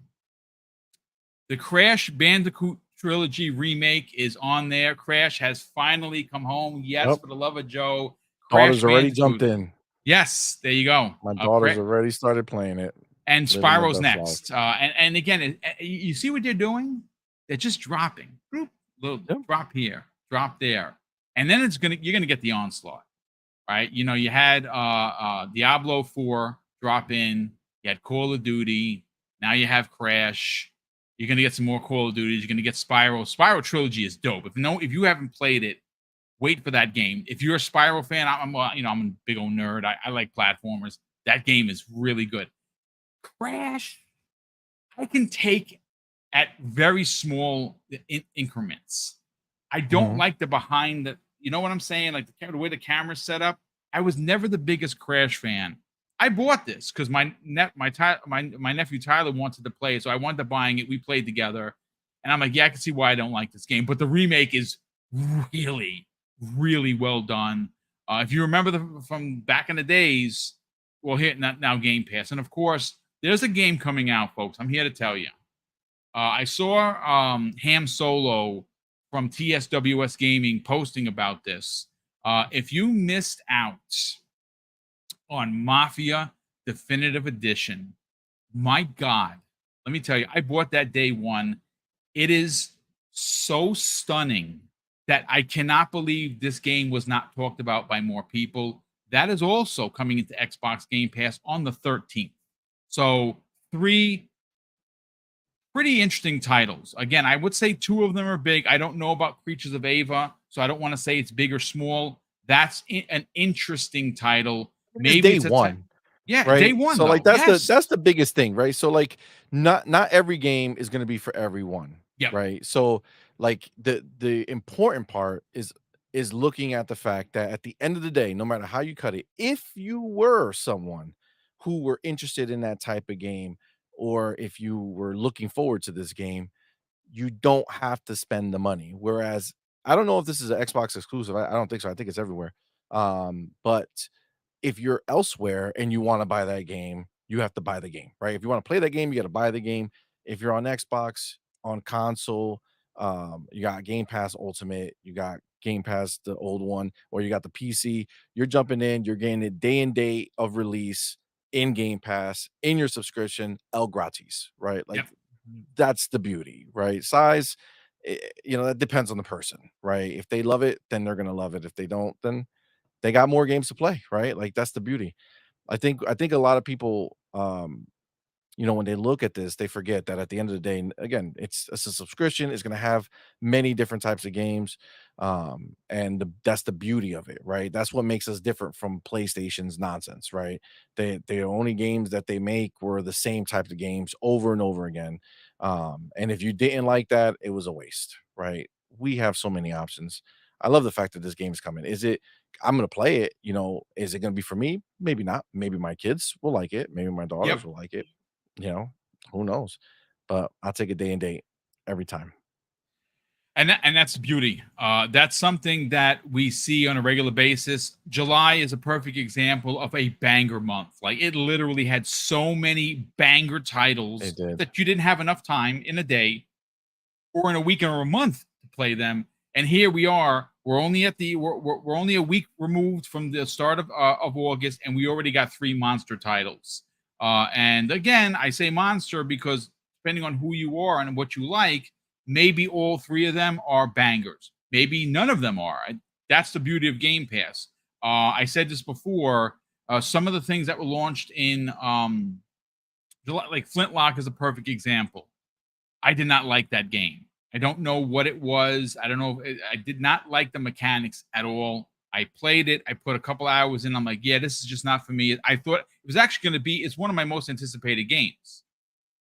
the Crash Bandicoot Trilogy remake is on there. Crash has finally come home. Yes, Yep. for the love of Joe. Daughter's Crash already Bandicoot. jumped in. Yes, there you go. My daughter's already started playing it. And Living the Spyro's best next. And again, you see what they're doing? They're just dropping. Little Yep. drop here, drop there. and then you're gonna get the onslaught, right? You know, you had Diablo 4 drop in, you had Call of Duty, now you have Crash. You're gonna get some more Call of Duties. You're gonna get Spyro. Spyro Trilogy is dope. If you haven't played it, wait for that game. If you're a Spyro fan, I'm I'm a big old nerd. I like platformers. That game is really good. Crash, I can take at very small increments. I don't Mhm. like the behind the, you know what I'm saying? Like the way the camera's set up. I was never the biggest Crash fan. I bought this because my nephew Tyler wanted to play it, so I wound up buying it. We played together, and I'm like, yeah, I can see why I don't like this game. But the remake is really, really well done. If you remember from back in the days, well, here now Game Pass, and of course, there's a game coming out, folks. I'm here to tell you. I saw Ham Solo from TSWS Gaming posting about this. If you missed out on Mafia Definitive Edition, my God, let me tell you, I bought that day one. It is so stunning that I cannot believe this game was not talked about by more people. That is also coming into Xbox Game Pass on the 13th. So, three pretty interesting titles. Again, I would say two of them are big. I don't know about Creatures of Ava, so I don't want to say it's big or small. That's an interesting title. It's Maybe day it's one. yeah, day Right? one So, like, though. that's the Yes. that's the biggest thing, right? So, like, not every game is gonna be for everyone, Yep. right? So, like, the important part is looking at the fact that at the end of the day, no matter how you cut it, if you were someone who were interested in that type of game, or if you were looking forward to this game, you don't have to spend the money. Whereas, I don't know if this is an Xbox exclusive. I don't think so. I think it's everywhere. But if you're elsewhere and you wanna buy that game, you have to buy the game, right? If you wanna play that game, you gotta buy the game. If you're on Xbox, on console, you got Game Pass Ultimate, you got Game Pass, the old one, or you got the PC, you're jumping in, you're getting it day and date of release in Game Pass, in your subscription, el gratis, right? Yep. Like, that's the beauty, right? Size, that depends on the person, right? If they love it, then they're gonna love it. If they don't, then they got more games to play, right? Like, that's the beauty. I think a lot of people, when they look at this, they forget that at the end of the day, again, it's a subscription. It's going to have many different types of games, and that's the beauty of it, right? That's what makes us different from PlayStation's nonsense, right? The only games that they make were the same types of games over and over again, and if you didn't like that, it was a waste, right? We have so many options. I love the fact that this game's coming. I'm gonna play it. Is it gonna be for me? Maybe not. Maybe my kids will like it. Maybe my Yep. daughters will like it. You know, who knows? But I'll take a day and date every time. And that's beauty. That's something that we see on a regular basis. July is a perfect example of a banger month. Like it literally had so many banger titles It did. that you didn't have enough time in a day or in a week or a month to play them. And here we are. We're only at the we're only a week removed from the start of August, and we already got three monster titles. And again, I say monster because depending on who you are and what you like, maybe all three of them are bangers. Maybe none of them are. That's the beauty of Game Pass. I said this before. Some of the things that were launched in July, like Flintlock, is a perfect example. I did not like that game. I don't know what it was. I don't know. I did not like the mechanics at all. I played it. I put a couple hours in. I'm like, yeah, this is just not for me. I thought it was actually going to be, it's one of my most anticipated games.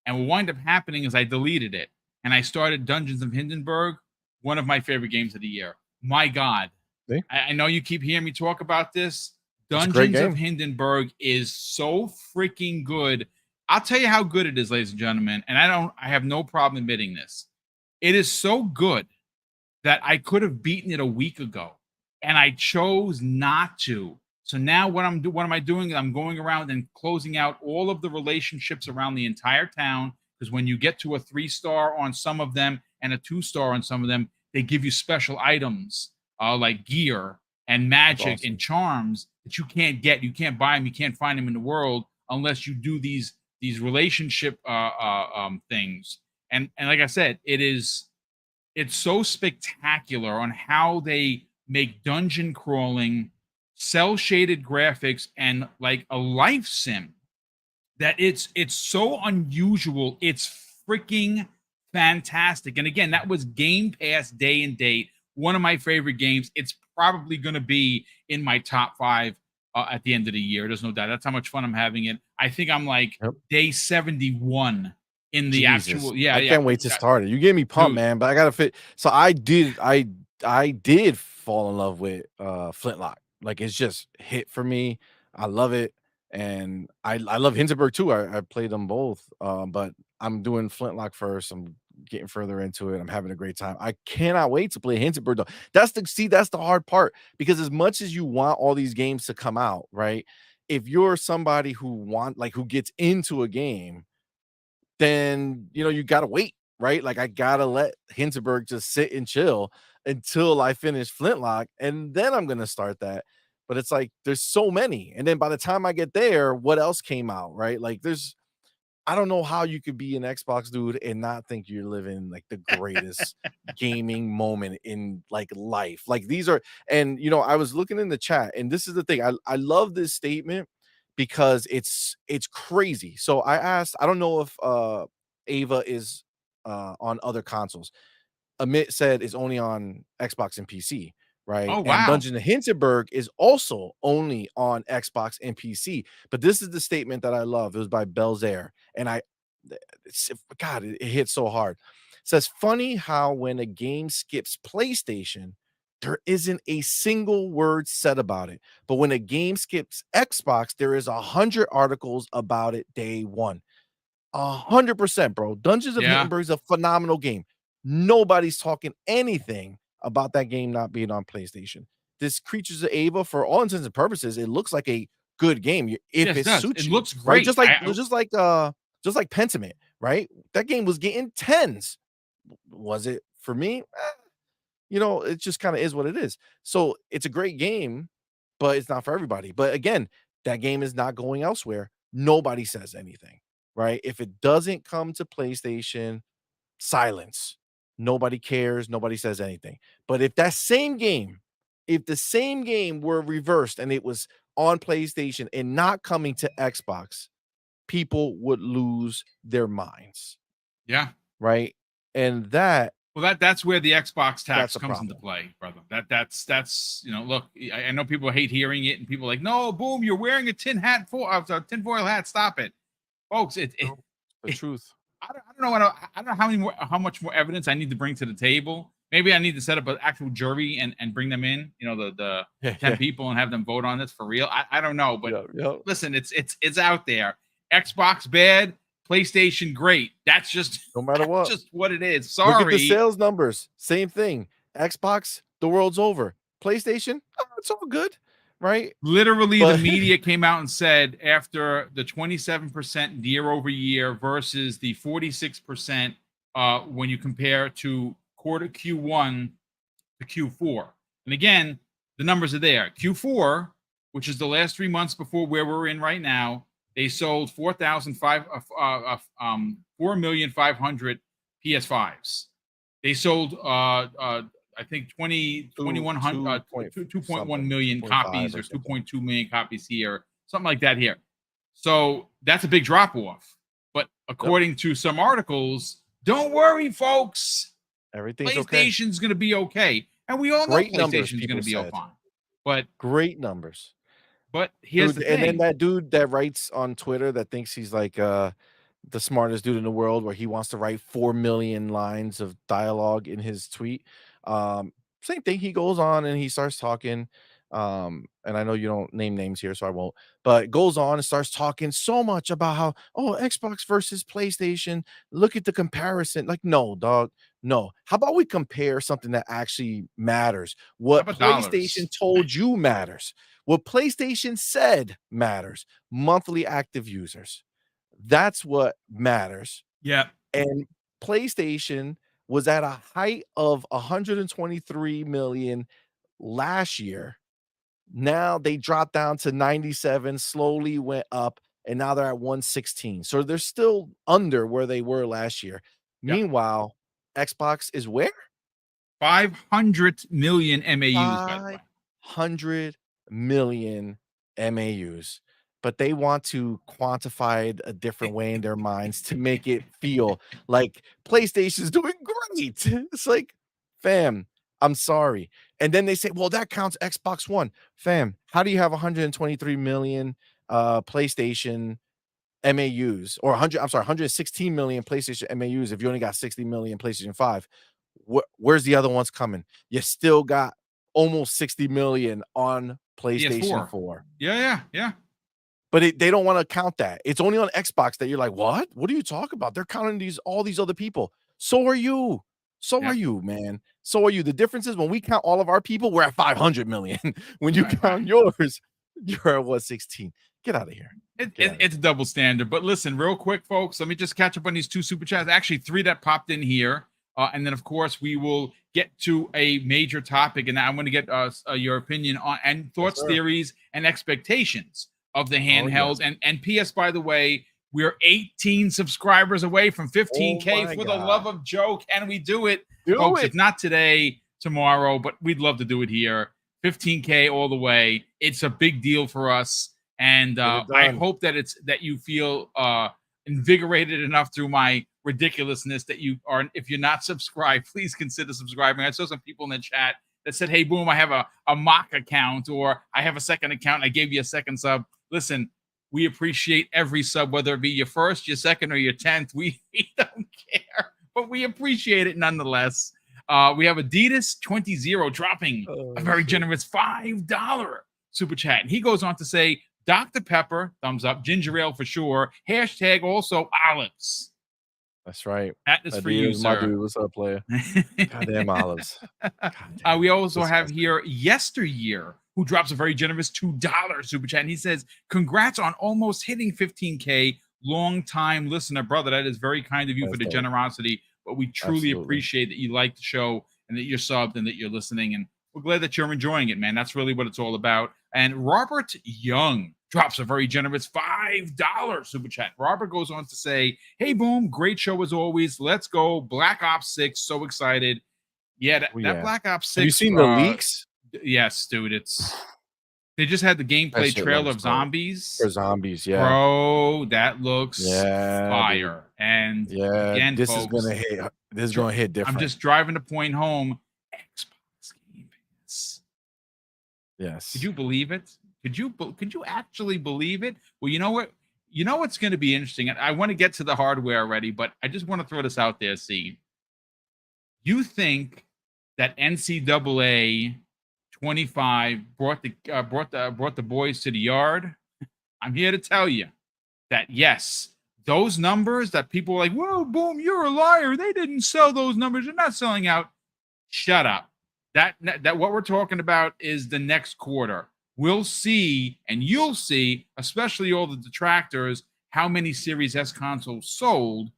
And what wound up happening is I deleted it and I started Dungeons of Hindenburg, one of my favorite games of the year. My God. See? I know you keep hearing me talk about this. It's a great Dungeons of game. Hindenburg is so freaking good. I'll tell you how good it is, ladies and gentlemen. And I have no problem admitting this. It is so good that I could have beaten it a week ago, and I chose not to. So now what am I doing? I'm going around and closing out all of the relationships around the entire town. Because when you get to a 3-star on some of them and a 2-star on some of them, they give you special items like gear and That's magic and awesome. charms that you can't get. You can't buy them. You can't find them in the world unless you do these relationship things. And like I said, it's so spectacular on how they make dungeon crawling, cell shaded graphics, and like a life sim that it's so unusual. It's freaking fantastic. And again, that was Game Pass day and date. One of my favorite games. It's probably going to be in my top 5 at the end of the year. There's no doubt. That's how much fun I'm having it. I think I'm like Yep. day 71 in the Jesus, actual. Yeah, I yeah, can't wait to start it. You gave me pumped, dude. man, but I gotta fit. So I did fall in love with Flintlock. Like it's just hit for me. I love it, and I love Hindenburg too. I played them both, but I'm doing Flintlock first. I'm getting further into it. I'm having a great time. I cannot wait to play Hindenburg though. That's the hard part because as much as you want all these games to come out, right? If you're somebody who gets into a game, then you gotta wait, right? Like I gotta let Hinterberg just sit and chill until I finish Flintlock, and then I'm gonna start that. But it's like there's so many, and then by the time I get there, what else came out, right? Like I don't know how you could be an Xbox dude and not think you're living like the greatest gaming moment in like life. Like these are, and I was looking in the chat, and this is the thing. I love this statement because it's crazy. So I asked, I don't know if Ava is on other consoles. Amit said is only on Xbox and PC, right? Oh And wow. Dungeon of Hinterberg is also only on Xbox and PC. But this is the statement that I love. It was by Belzaire, and God, it hit so hard. It says, funny how when a game skips PlayStation, there isn't a single word said about it. But when a game skips Xbox, there is 100 articles about it day one. 100%, bro. Dungeons of Yeah. Hindenburg is a phenomenal game. Nobody's talking anything about that game not being on PlayStation. This Creatures of Ava, for all intents and purposes, it looks like a good game if Yes, it it does. suits It you, looks right? great. Just like Pentiment, right? That game was getting tens. Was it for me? It just kind of is what it is. So it's a great game, but it's not for everybody. But again, that game is not going elsewhere. Nobody says anything, right? If it doesn't come to PlayStation, silence. Nobody cares. Nobody says anything. But if the same game were reversed and it was on PlayStation and not coming to Xbox, people would lose their minds, Yeah. right? And Well, that's where the Xbox that's tax a comes into problem. play, brother. That's look, I know people hate hearing it, and people are like, no, boom, you're wearing a tinfoil hat. Stop it, folks. No, the truth. I don't know. I don't know how much more evidence I need to bring to the table. Maybe I need to set up an actual jury and bring them in. The Yeah, 10 yeah, people and have them vote on this for real. I don't know, but yeah, yeah. listen, it's out there. Xbox bad, PlayStation great. That's just No matter that's what. just what it is. Look at the Sorry. sales numbers. Same thing. Xbox, the world's over. PlayStation, it's all good, right? Literally, the But media came out and said after the 27% year over year versus the 46% when you compare to quarter Q1 to Q4. And again, the numbers are there. Q4, which is the last 3 months before where we're in right now, they sold 4,500 PS5s. They sold I think 20 two 2100 two point 2.1 something, million 2.5 copies or or something. 2.2 million copies here, something like that here. So that's a big drop off. But Yep. according to some articles, don't worry, folks. Everything's okay. PlayStation's going to be okay. And we all know Great numbers, PlayStation's going people to be said. fine. But Great numbers. here's Dude, the and then thing. that dude that writes on Twitter that thinks he's like the smartest dude in the world, where he wants to write 4 million lines of dialogue in his tweet. Same thing. He goes on and he starts talking. And I know you don't name names here, so I won't, but goes on and starts talking so much about how, oh, Xbox versus PlayStation. Look at the comparison. Like, no, dog. No. How about we compare something that actually matters? How What about PlayStation dollars? told you matters. What PlayStation said matters. Monthly active users. That's what matters. Yeah. And PlayStation was at a height of 123 million last year. Now they dropped down to 97, slowly went up, and now they're at 116. So they're still under where they were last year. Yeah. Meanwhile, Xbox is where? 500 million MAUs, by the way. 500 million MAUs, but they want to quantify it a different way in their minds to make it feel like PlayStation's doing great. It's like, fam, I'm sorry. And then they say, well, that counts Xbox One. Fam, how do you have 123 million PlayStation MAUs or 116 million PlayStation MAUs if you only got 60 million PlayStation 5? Where's the other ones coming? You still got almost 60 million on PlayStation PS4. 4. Yeah. But they don't want to count that. It's only on Xbox that you're like, what? What are you talking about? They're counting all these other people. So are you. So Yep. are you, man. So are you. The difference is when we count all of our people, we're at 500 million. When you count yours, you're at what, 16? Get out of here. It's a double standard. But listen, real quick, folks, let me just catch up on these 2 super chats. Actually, 3 that popped in here. And then, of course, we will get to a major topic. And I'm going to get your opinion on and thoughts, theories, and expectations of the handheld. And P.S., by the way, we're 18 subscribers away from 15K. For the love of Joe, can we do it? Folks, if not today, tomorrow, but we'd love to do it here. 15K all the way. It's a big deal for us. And I hope that that you feel invigorated enough through my ridiculousness that you are. If you're not subscribed, please consider subscribing. I saw some people in the chat that said, hey, Boom, I have a mock account, or I have a second account. I gave you a second sub. Listen, we appreciate every sub, whether it be your first, your second, or your 10th. We don't care, but we appreciate it nonetheless. We have Adidas 20 dropping a very generous $5 super chat. And he goes on to say, Dr. Pepper, thumbs up, ginger ale for sure, hashtag also olives. That's right. That is for you, sir. My dude. What's up, player? Goddamn olives. We also have here Yesteryear, who drops a very generous $2 super chat. And he says, congrats on almost hitting 15K. Long time listener, brother. That is very kind of you for the generosity. But we truly appreciate that you like the show and that you're subbed and that you're listening. And we're glad that you're enjoying it, man. That's really what it's all about. And Robert Young drops a very generous $5 super chat. Robert goes on to say, hey, Boom, great show as always. Let's go. Black Ops 6, so excited. Yeah, that Black Ops 6. Have you seen the leaks? Yes, dude. They just had the gameplay trailer of zombies. For zombies, yeah. Bro, that looks fire. Dude. And again, this folks, is gonna hit. This is gonna hit different. I'm just driving the point home. Xbox Game Pass. Yes. Could you believe it? Could you actually believe it? Well, you know what? You know what's going to be interesting? I want to get to the hardware already, but I just want to throw this out there, see. You think that NCAA 25 brought the boys to the yard? I'm here to tell you that yes, those numbers that people were like, whoa, Boom, you're a liar. They didn't sell those numbers. They're not selling out. Shut up. That what we're talking about is the next quarter. We'll see, and you'll see, especially all the detractors, how many Series S consoles sold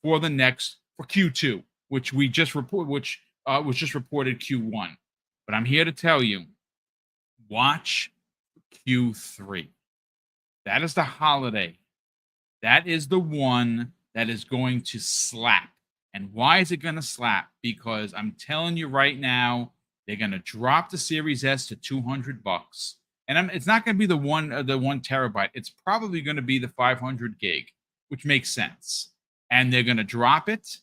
for Q2, which we just report, which was just reported Q1. But I'm here to tell you, watch Q3. That is the holiday. That is the one that is going to slap. And why is it going to slap? Because I'm telling you right now, they're going to drop the Series S to $200. And it's not going to be the 1 terabyte. It's probably going to be the 500 gig, which makes sense. And they're going to drop it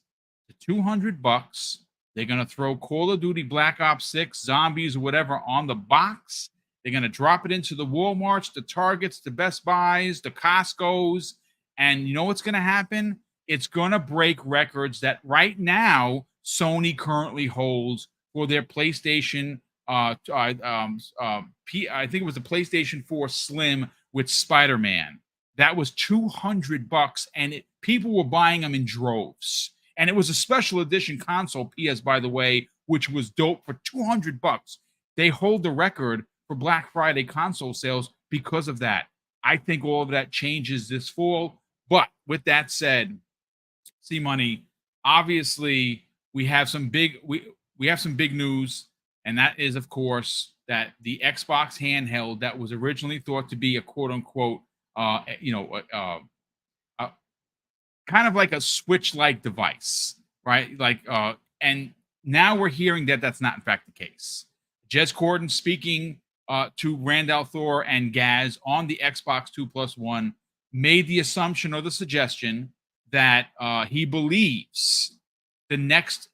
to $200. They're going to throw Call of Duty Black Ops 6, Zombies, or whatever on the box. They're going to drop it into the Walmarts, the Targets, the Best Buys, the Costcos. And you know what's going to happen? It's going to break records that right now Sony currently holds for their PlayStation. I think it was the PlayStation 4 Slim with Spider-Man. That was $200, and people were buying them in droves. And it was a special edition console, PS, by the way, which was dope for $200. They hold the record for Black Friday console sales because of that. I think all of that changes this fall. But with that said, C-Money, obviously we have some big news, and that is, of course, that the Xbox handheld that was originally thought to be a quote-unquote, kind of like a Switch-like device, right? And Now we're hearing that that's not in fact the case. Jez Corden speaking to Randall Thor and Gaz on the Xbox 2+1 made the assumption or the suggestion that he believes the next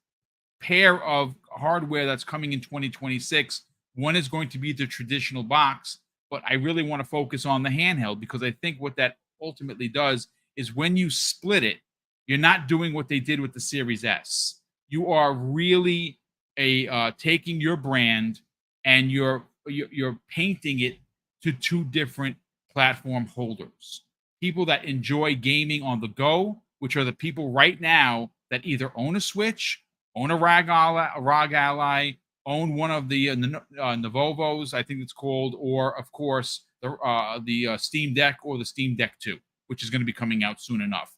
pair of hardware that's coming in 2026, one is going to be the traditional box, but I really want to focus on the handheld because I think what that ultimately does is when you split it, you're not doing what they did with the Series S. You are really taking your brand and you're painting it to two different platform holders. People that enjoy gaming on the go, which are the people right now that either own a Switch, own a ROG Ally, own one of the Novovos, I think it's called, or of course the Steam Deck or the Steam Deck 2, which is going to be coming out soon enough.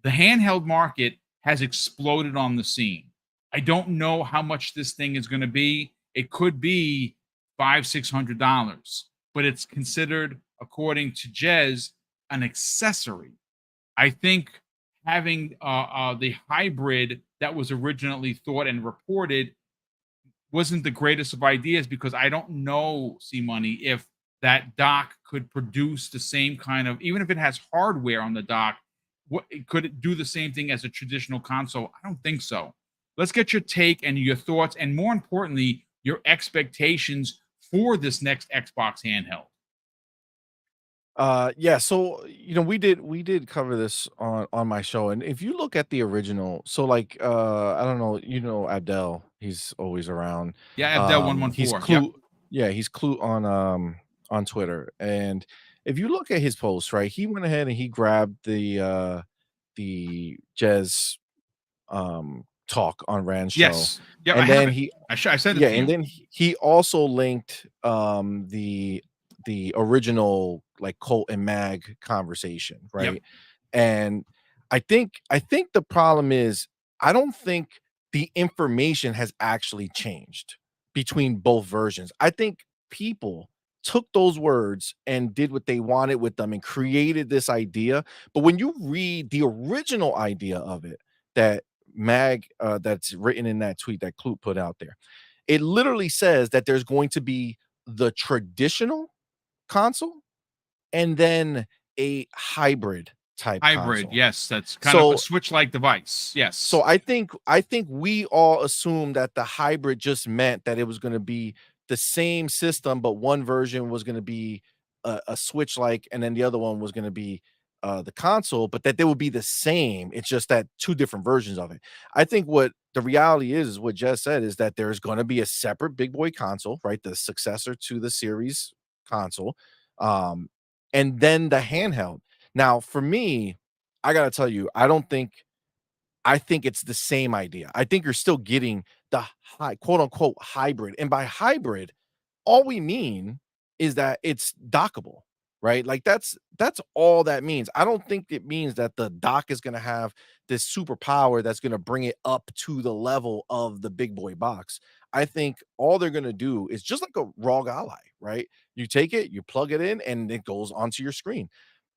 The handheld market has exploded on the scene. I don't know how much this thing is going to be. It could be $500-600, but it's considered, according to Jez, an accessory. I think having the hybrid that was originally thought and reported wasn't the greatest of ideas because I don't know, C Money, if that dock could produce the same kind of, even if it has hardware on the dock, what could it do the same thing as a traditional console? I don't think so. Let's get your take and your thoughts, and more importantly, your expectations for this next Xbox handheld. Yeah, so we did cover this on my show, and if you look at the original, so like I don't know, Abdel, he's always around. Yeah, Abdel He's 114. Yep. Clue, yeah, he's Clue on Twitter. And if you look at his post, right, he went ahead and he grabbed the Jez talk on Rand's show. Yes. Yep. I And have then it. he I sent it yeah, to and you. then he also linked the original like Colt and Mag conversation, Yep. right? And I think the problem is I don't think the information has actually changed between both versions. I think people took those words and did what they wanted with them and created this idea. But when you read the original idea of it, that that's written in that tweet that Clute put out there, it literally says that there's going to be the traditional console and then a hybrid type Hybrid. console. Yes. That's kind of a So Switch like device. so Yes. I think we all assumed that the hybrid just meant that it was going to be the same system, but one version was going to be a Switch like, and then the other one was going to be the console, but that they would be the same. It's just that two different versions of it. I think what the reality is what Jess said is that there's going to be a separate big boy console, right? The successor to the series console, um, and then the handheld. Now, for me, I gotta tell you, I think it's the same idea. I think you're still getting the high quote unquote hybrid. And by hybrid, all we mean is that it's dockable, right? Like that's all that means. I don't think it means that the dock is going to have this superpower that's going to bring it up to the level of the big boy box. I think all they're going to do is just like a ROG Ally, right? You take it, you plug it in, and it goes onto your screen.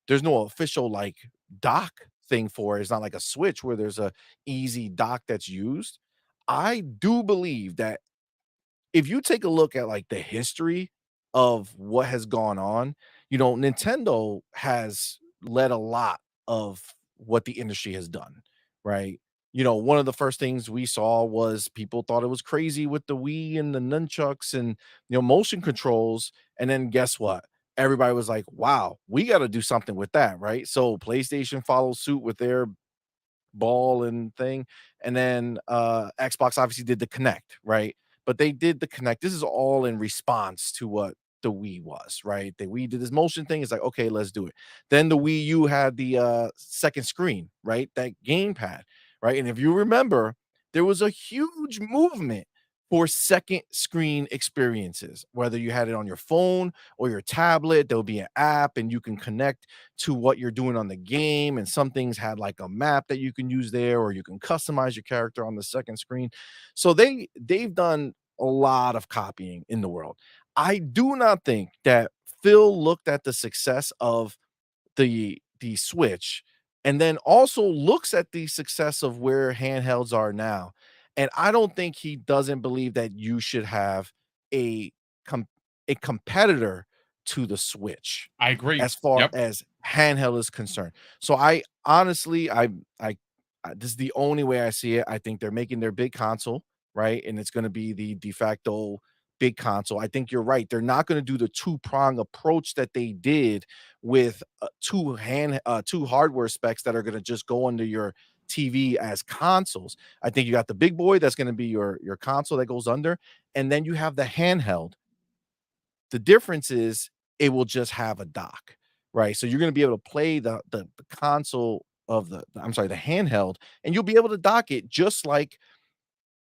There's no official like dock thing for it. It's not like a Switch where there's a easy dock that's used. I do believe that if you take a look at like the history of what has gone on, Nintendo has led a lot of what the industry has done, right? One of the first things we saw was people thought it was crazy with the Wii and the nunchucks and motion controls. And then guess what? Everybody was like, wow, we got to do something with that, right? So PlayStation follows suit with their ball and thing. And then Xbox obviously did the Connect, right? But they did the Connect. This is all in response to what the Wii was, right? The Wii did this motion thing. It's like, okay, let's do it. Then the Wii U had the second screen, right? That gamepad, right? And if you remember, there was a huge movement for second screen experiences, whether you had it on your phone or your tablet, there'll be an app and you can connect to what you're doing on the game. And some things had like a map that you can use there, or you can customize your character on the second screen. So they've done a lot of copying in the world. I do not think that Phil looked at the success of the Switch and then also looks at the success of where handhelds are now And I don't think he doesn't believe that you should have a com a competitor to the Switch I agree. as far Yep. as handheld is concerned. So I honestly, this is the only way I see it. I think they're making their big console, right? And it's going to be the de facto big console. I think you're right. They're not going to do the two-prong approach that they did with two hardware specs that are going to just go under your TV as consoles. I think you got the big boy that's going to be your console that goes under, and then you have the handheld. The difference is it will just have a dock, right? So you're going to be able to play the console of I'm sorry, the handheld, and you'll be able to dock it The just like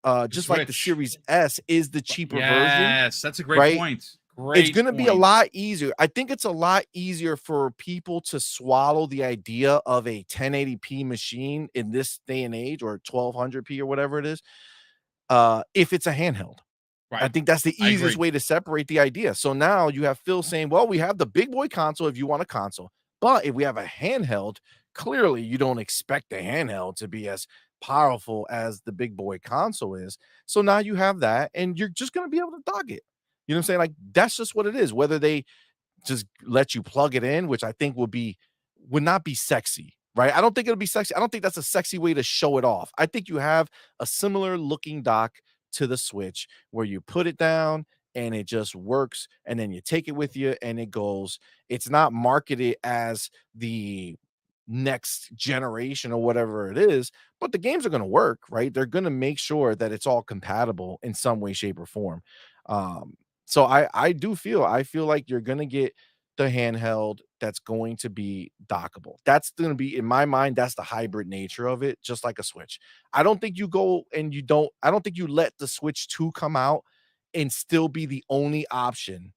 the Switch. Series S is the cheaper version, Yes, that's a great right? point. It's Great gonna be a point. lot easier. I think it's a lot easier for people to swallow the idea of a 1080p machine in this day and age, or 1200p or whatever it is, if it's a handheld. I Right. think that's the I easiest agree. way to separate the idea. So now you have Phil saying, well, we have the big boy console if you want a console, but if we have a handheld, clearly you don't expect the handheld to be as powerful as the big boy console is. So now you have that, and you're just going to be able to dog it. You know what I'm saying? Like, that's just what it is. Whether they just let you plug it in, which I think would not be sexy, right? I don't think it'll be sexy. I don't think that's a sexy way to show it off. I think you have a similar looking dock to the Switch where you put it down and it just works, and then you take it with you and it goes. It's not marketed as the next generation or whatever it is, but the games are going to work, right? They're going to make sure that it's all compatible in some way, shape, or form. Um, so I feel like you're going to get the handheld that's going to be dockable. That's going to be, in my mind, that's the hybrid nature of it, just like a Switch. I don't think you go and you don't, I don't think you let the Switch 2 come out and still be the only option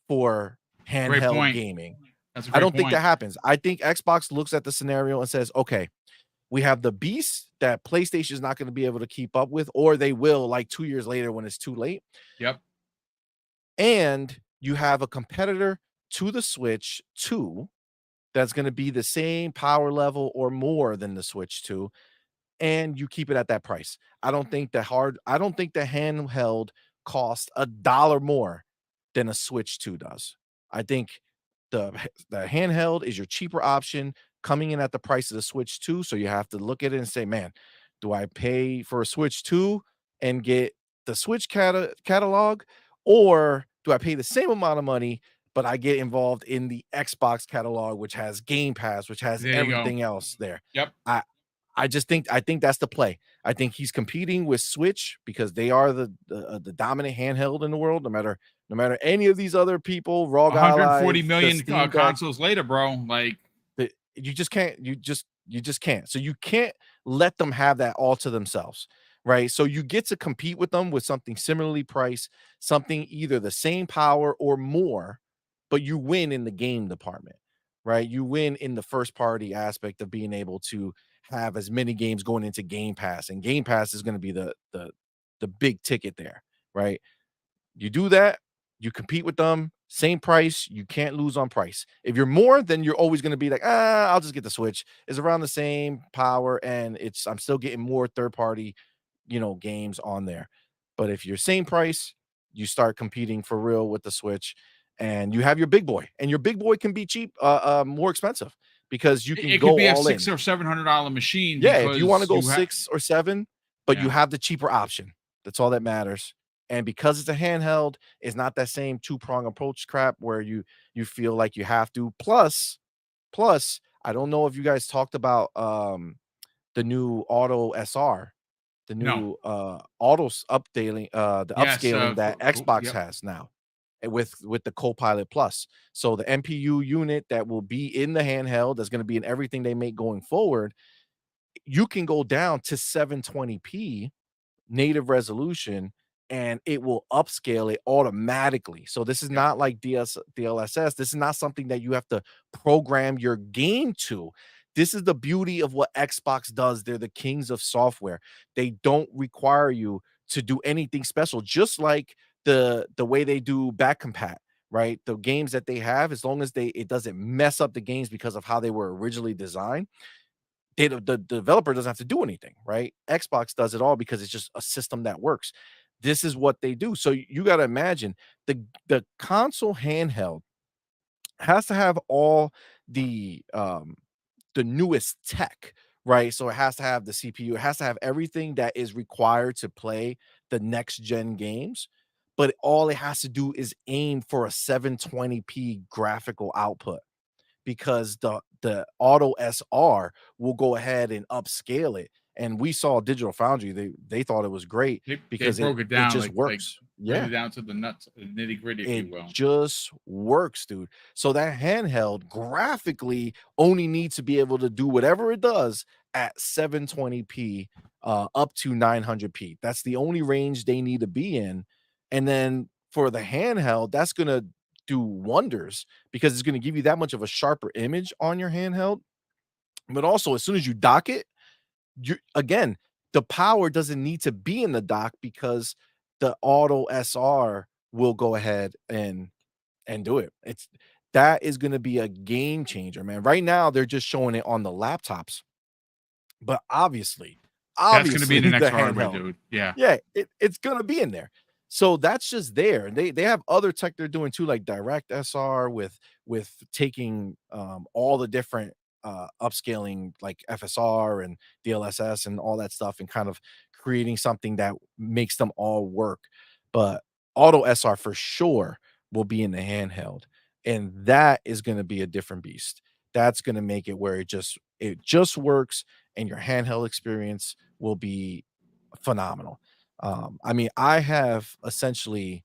for Great handheld point. gaming. That's a I great don't think that point. happens. I think Xbox looks at the scenario and says, okay, we have the beast that PlayStation is not going to be able to keep up with, or they will like 2 years later when it's too late. Yep. And you have a competitor to the Switch 2 that's going to be the same power level or more than the Switch 2, and you keep it at that price. I don't think the handheld costs $1 more than a Switch 2 does. I think the handheld is your cheaper option coming in at the price of the Switch 2. So you have to look at it and say, man, do I pay for a Switch 2 and get the Switch catalog, or do I pay the same amount of money but I get involved in the Xbox catalog, which has Game Pass, which has There you go. everything else there? Yep. I I think that's the play. I think he's competing with Switch because they are the dominant handheld in the world. No matter any of these other people, ROG 140 Ally, the million Steam Deck, consoles later, bro. Like, you just can't. You just can't. So you can't let them have that all to themselves, right? So you get to compete with them with something similarly priced, something either the same power or more, but you win in the game department, right? You win in the first party aspect of being able to have as many games going into Game Pass, and Game Pass is going to be the big ticket there, right? You do that, you compete with them, same price, you can't lose on price. If you're more, then you're always going to be like, I'll just get the Switch. It's around the same power, and I'm still getting more third party, games on there. But if you're same price, you start competing for real with the Switch, and you have your big boy, and your big boy can be cheap, more expensive because you can it could go be a all six in. or $700 machine Yeah, if you wanna because go you have, 6 or 7, but you yeah, have the cheaper option. That's all that matters. And because it's a handheld, it's not that same two-prong approach crap where you feel like you have to. Plus, I don't know if you guys talked about, the new Auto SR, the no, new, the yes, upscaling that Xbox yep, has now, with the Copilot Plus. So the MPU unit that will be in the handheld, that's gonna be in everything they make going forward, you can go down to 720p native resolution, and it will upscale it automatically. So this is yep. not like DLSS. This is not something that you have to program your game to. This is the beauty of what Xbox does. They're the kings of software. They don't require you to do anything special, just like the way they do back compat, right? The games that they have, as long as it doesn't mess up the games because of how they were originally designed, the developer doesn't have to do anything, right? Xbox does it all because it's just a system that works. This is what they do. So you got to imagine the console handheld has to have all the newest tech, right? So it has to have the CPU, it has to have everything that is required to play the next gen games, but all it has to do is aim for a 720p graphical output, because the Auto SR will go ahead and upscale it. And we saw Digital Foundry, they thought it was great They because broke it it down just like works. really Yeah, down to the nuts, nitty gritty, if it you will. just works, dude. So that handheld graphically only needs to be able to do whatever it does at 720p up to 900p. That's the only range they need to be in. And then for the handheld, that's going to do wonders because it's going to give you that much of a sharper image on your handheld. But also, as soon as you dock it, you again, the power doesn't need to be in the dock because the Auto SR will go ahead and do it. It's that is going to be a game changer, man. Right now, they're just showing it on the laptops, but obviously, That's going to be in the the next hardware, handheld, dude. Yeah. yeah, it's gonna be in there. So that's just there. They have other tech they're doing too, like Direct SR with taking all the different upscaling like FSR and DLSS and all that stuff and kind of creating something that makes them all work. But Auto SR for sure will be in the handheld, and that is gonna be a different beast. That's gonna make it where it just works, and your handheld experience will be phenomenal. I mean, I have essentially,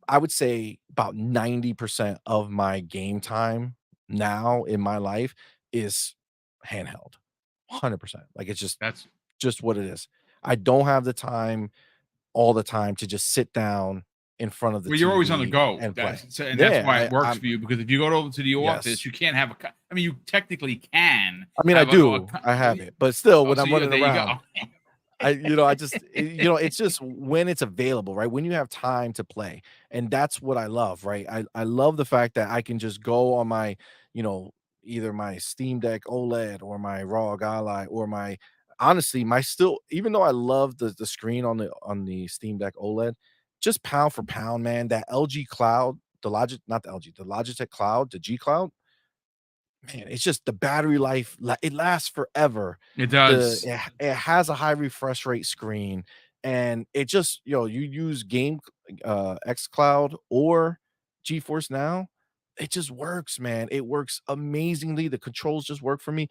I would say about 90% of my game time now in my life is handheld. 100%. Like it's That's just what it is. I don't have the time all the time to just sit down in front of the well, you're always on the TV go. and play. That's Yeah, why it works I'm for you, because if you go over to the office, yes. you can't have I mean, you technically can I mean, I have do. I have it, but still, oh, when so I'm running there you go. around, I just, it's just when it's available, right? When you have time to play. And that's what I love, right? I love the fact that I can just go on my, you know, either my Steam Deck OLED or my ROG Ally or my, honestly, my still, even though I love the screen on the Steam Deck OLED, just pound for pound, man, that LG Cloud, not the LG, the Logitech Cloud, the G Cloud, man, it's just the battery life, it lasts forever. It does. It has a high refresh rate screen, and it just, you use Game X Cloud or GeForce Now, it just works, man. It works amazingly. The controls just work for me.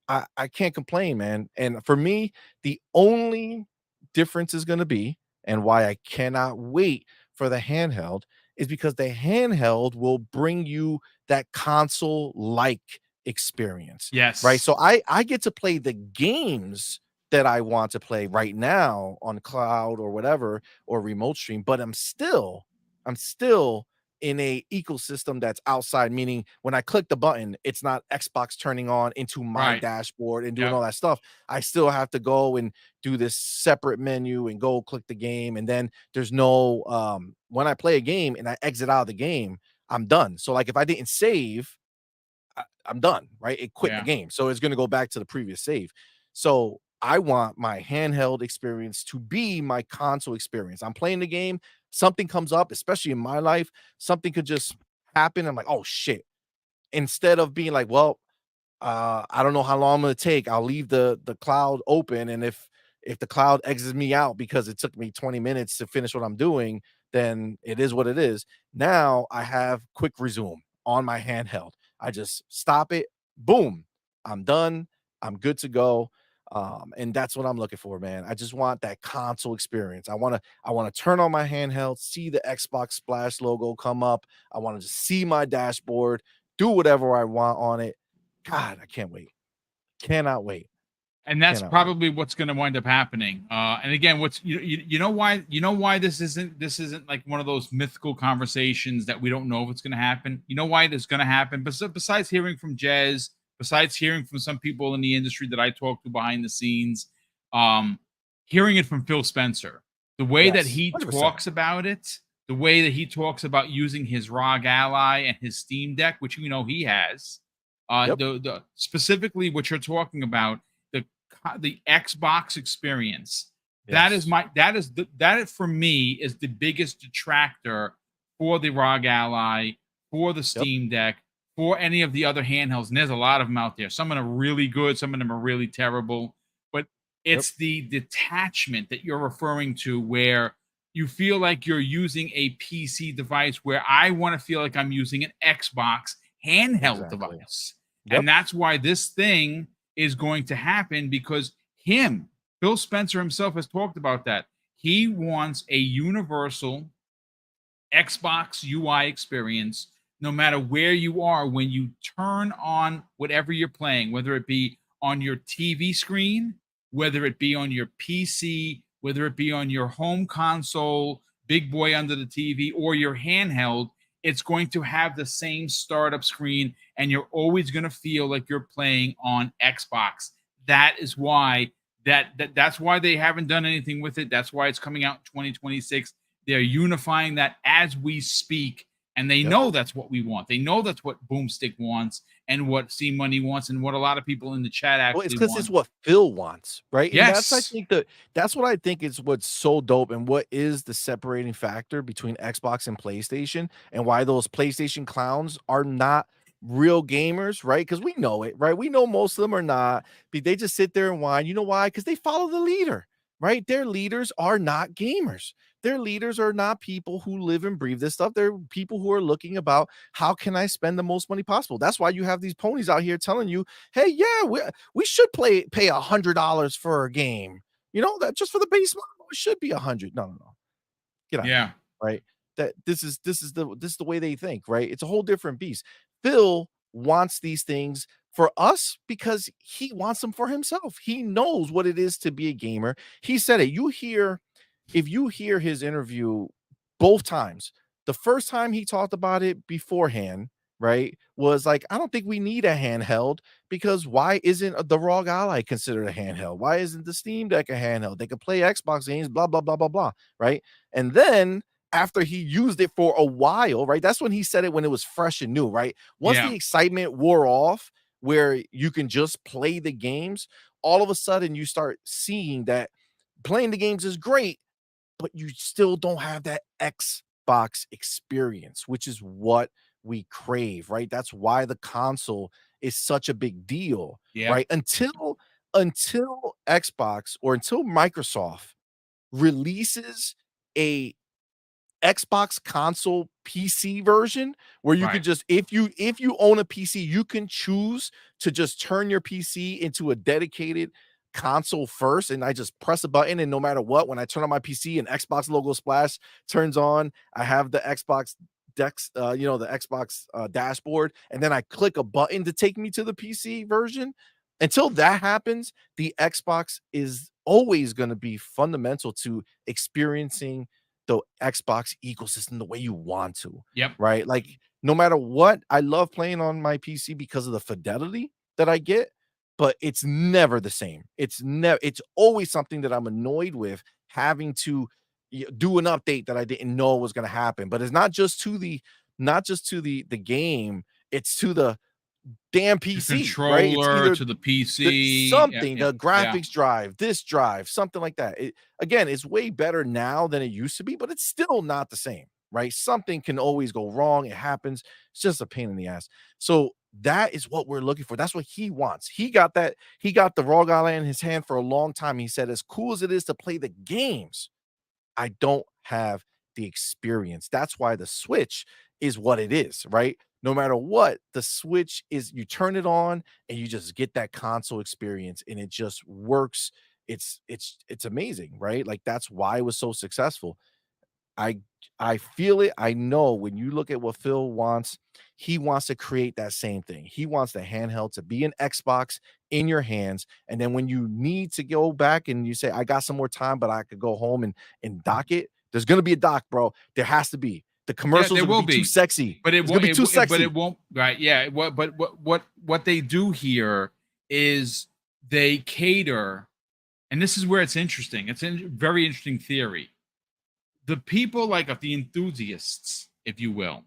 I can't complain, man. And for me, the only difference is gonna be, and why I cannot wait for the handheld, is because the handheld will bring you that console like experience, right? Yes. So I get to play the games that I want to play right now on cloud or whatever or remote stream, but I'm still in a ecosystem that's outside, meaning when I click the button, it's not Xbox turning on into my Right. dashboard and doing Yep. all that stuff. I still have to go and do this separate menu and go click the game, and then there's no when I play a game and I exit out of the game, I'm done. So like if I didn't save, I'm done, right? It quit the Yeah. game. So it's going to go back to the previous save. So I want my handheld experience to be my console experience. I'm playing the game, something comes up, especially in my life, something could just happen. I'm like, oh shit. Instead of being like, well, I don't know how long I'm gonna take. I'll leave the cloud open, and if the cloud exits me out because it took me 20 minutes to finish what I'm doing, then it is what it is. Now I have quick resume on my handheld. I just stop it, boom, I'm done, I'm good to go. And that's what I'm looking for, man. I just want that console experience. I want to turn on my handheld, see the Xbox Splash logo come up. I want to just see my dashboard, do whatever I want on it. God, I can't wait. Cannot wait. And that's Cannot wait. probably what's going to wind up happening. And again, what's you know why this isn't like one of those mythical conversations that we don't know if it's going to happen. You know why it's going to happen. But besides hearing from Jez, besides hearing from some people in the industry that I talk to behind the scenes, um, hearing it from Phil Spencer, the way that Yes, he 100%. talks about it, the way that he talks about using his ROG Ally and his Steam Deck, which he has. Yep. The specifically what you're talking about, the Xbox experience. Yes. That for me is the biggest detractor for the ROG Ally, for the Yep. Steam Deck, for any of the other handhelds. And there's a lot of them out there. Some of them are really good, some of them are really terrible. But Yep. it's the detachment that you're referring to, where you feel like you're using a PC device, where I want to feel like I'm using an Xbox handheld Exactly. device. Yep. And that's why this thing is going to happen, because Phil Spencer himself has talked about that. He wants a universal Xbox UI experience, no matter where you are, when you turn on whatever you're playing, whether it be on your TV screen, whether it be on your PC, whether it be on your home console, big boy under the TV, or your handheld. It's going to have the same startup screen, and you're always going to feel like you're playing on Xbox. That is why that's why they haven't done anything with it. That's why it's coming out in 2026. They're unifying that as we speak, and they Yep. know that's what we want. They know that's what BoomStick wants, and what C Money wants, and what a lot of people in the chat Well, it's actually because want. it's what Phil wants, right? And that's I Yes. think that's what I think is what's so dope and what is the separating factor between Xbox and PlayStation, and why those PlayStation clowns are not real gamers, right? Because we know it, right? We know most of them are not. They just sit there and whine. You know why? Because they follow the leader, right? Their leaders are not gamers. Their leaders are not people who live and breathe this stuff. They're people who are looking about how can I spend the most money possible. That's why you have these ponies out here telling you, hey, yeah, we should pay $100 for a game. You know, that just for the base model, it should be 100. No, no, no. Get out of Yeah. here. Right. That this is the way they think, right? It's a whole different beast. Phil wants these things for us because he wants them for himself. He knows what it is to be a gamer. He said it. If you hear his interview both times, the first time he talked about it beforehand, right, was like, I don't think we need a handheld because why isn't the ROG Ally considered a handheld? Why isn't the Steam Deck a handheld? They could play Xbox games, blah, blah, blah, blah, blah, right? And then after he used it for a while, right? That's when he said it when it was fresh and new, right? Once Yeah. the excitement wore off, where you can just play the games, all of a sudden you start seeing that playing the games is great, but you still don't have that Xbox experience, which is what we crave, right? That's why the console is such a big deal, Yeah. right? Until Xbox or until Microsoft releases a Xbox console PC version where you Right. could just if you own a PC, you can choose to just turn your PC into a dedicated console first, and I just press a button, and no matter what, when I turn on my PC and Xbox logo splash turns on, I have the Xbox Dex, the Xbox dashboard, and then I click a button to take me to the PC version. Until that happens, the Xbox is always going to be fundamental to experiencing the Xbox ecosystem the way you want to, Yep. right? Like no matter what, I love playing on my PC because of the fidelity that I get, but it's never the same. It's always something that I'm annoyed with having to do an update that I didn't know was going to happen. But it's not just to the game, it's to the damn The PC, right? It's controller either to the PC. Yeah. Yeah. the Yeah. graphics drive, this drive, something like that. Again, it's way better now than it used to be, but it's still not the same, right? Something can always go wrong. It happens. It's just a pain in the ass. So that is what we're looking for. That's what he wants. He got that. He got the ROG Ally in his hand for a long time. He said, as cool as it is to play the games, I don't have the experience. That's why the Switch is what it is, right? No matter what, the Switch is you turn it on and you just get that console experience and it just works. It's amazing, right? Like that's why it was so successful. I I feel it. I know when you look at what Phil wants, he wants to create that same thing. He wants the handheld to be an Xbox in your hands. And then when you need to go back and you say, I got some more time, but I could go home and dock it, there's gonna be a dock, bro. There has to be. The Yeah, commercials there are gonna will be too be, sexy. but it It's gonna won't. be too But it sexy. won't. Right? Yeah. What they do here is they cater, and this is where it's interesting. It's a very interesting theory. The people, like the enthusiasts, if you will,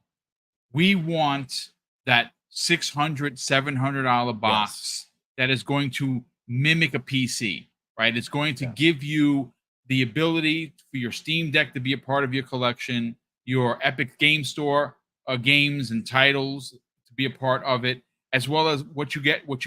we want that $600, $700 box that is going to mimic a PC, right? It's going to give you the ability for your Steam Deck to be a part of your collection, your Epic Game Store games and titles to be a part of it, as well as what you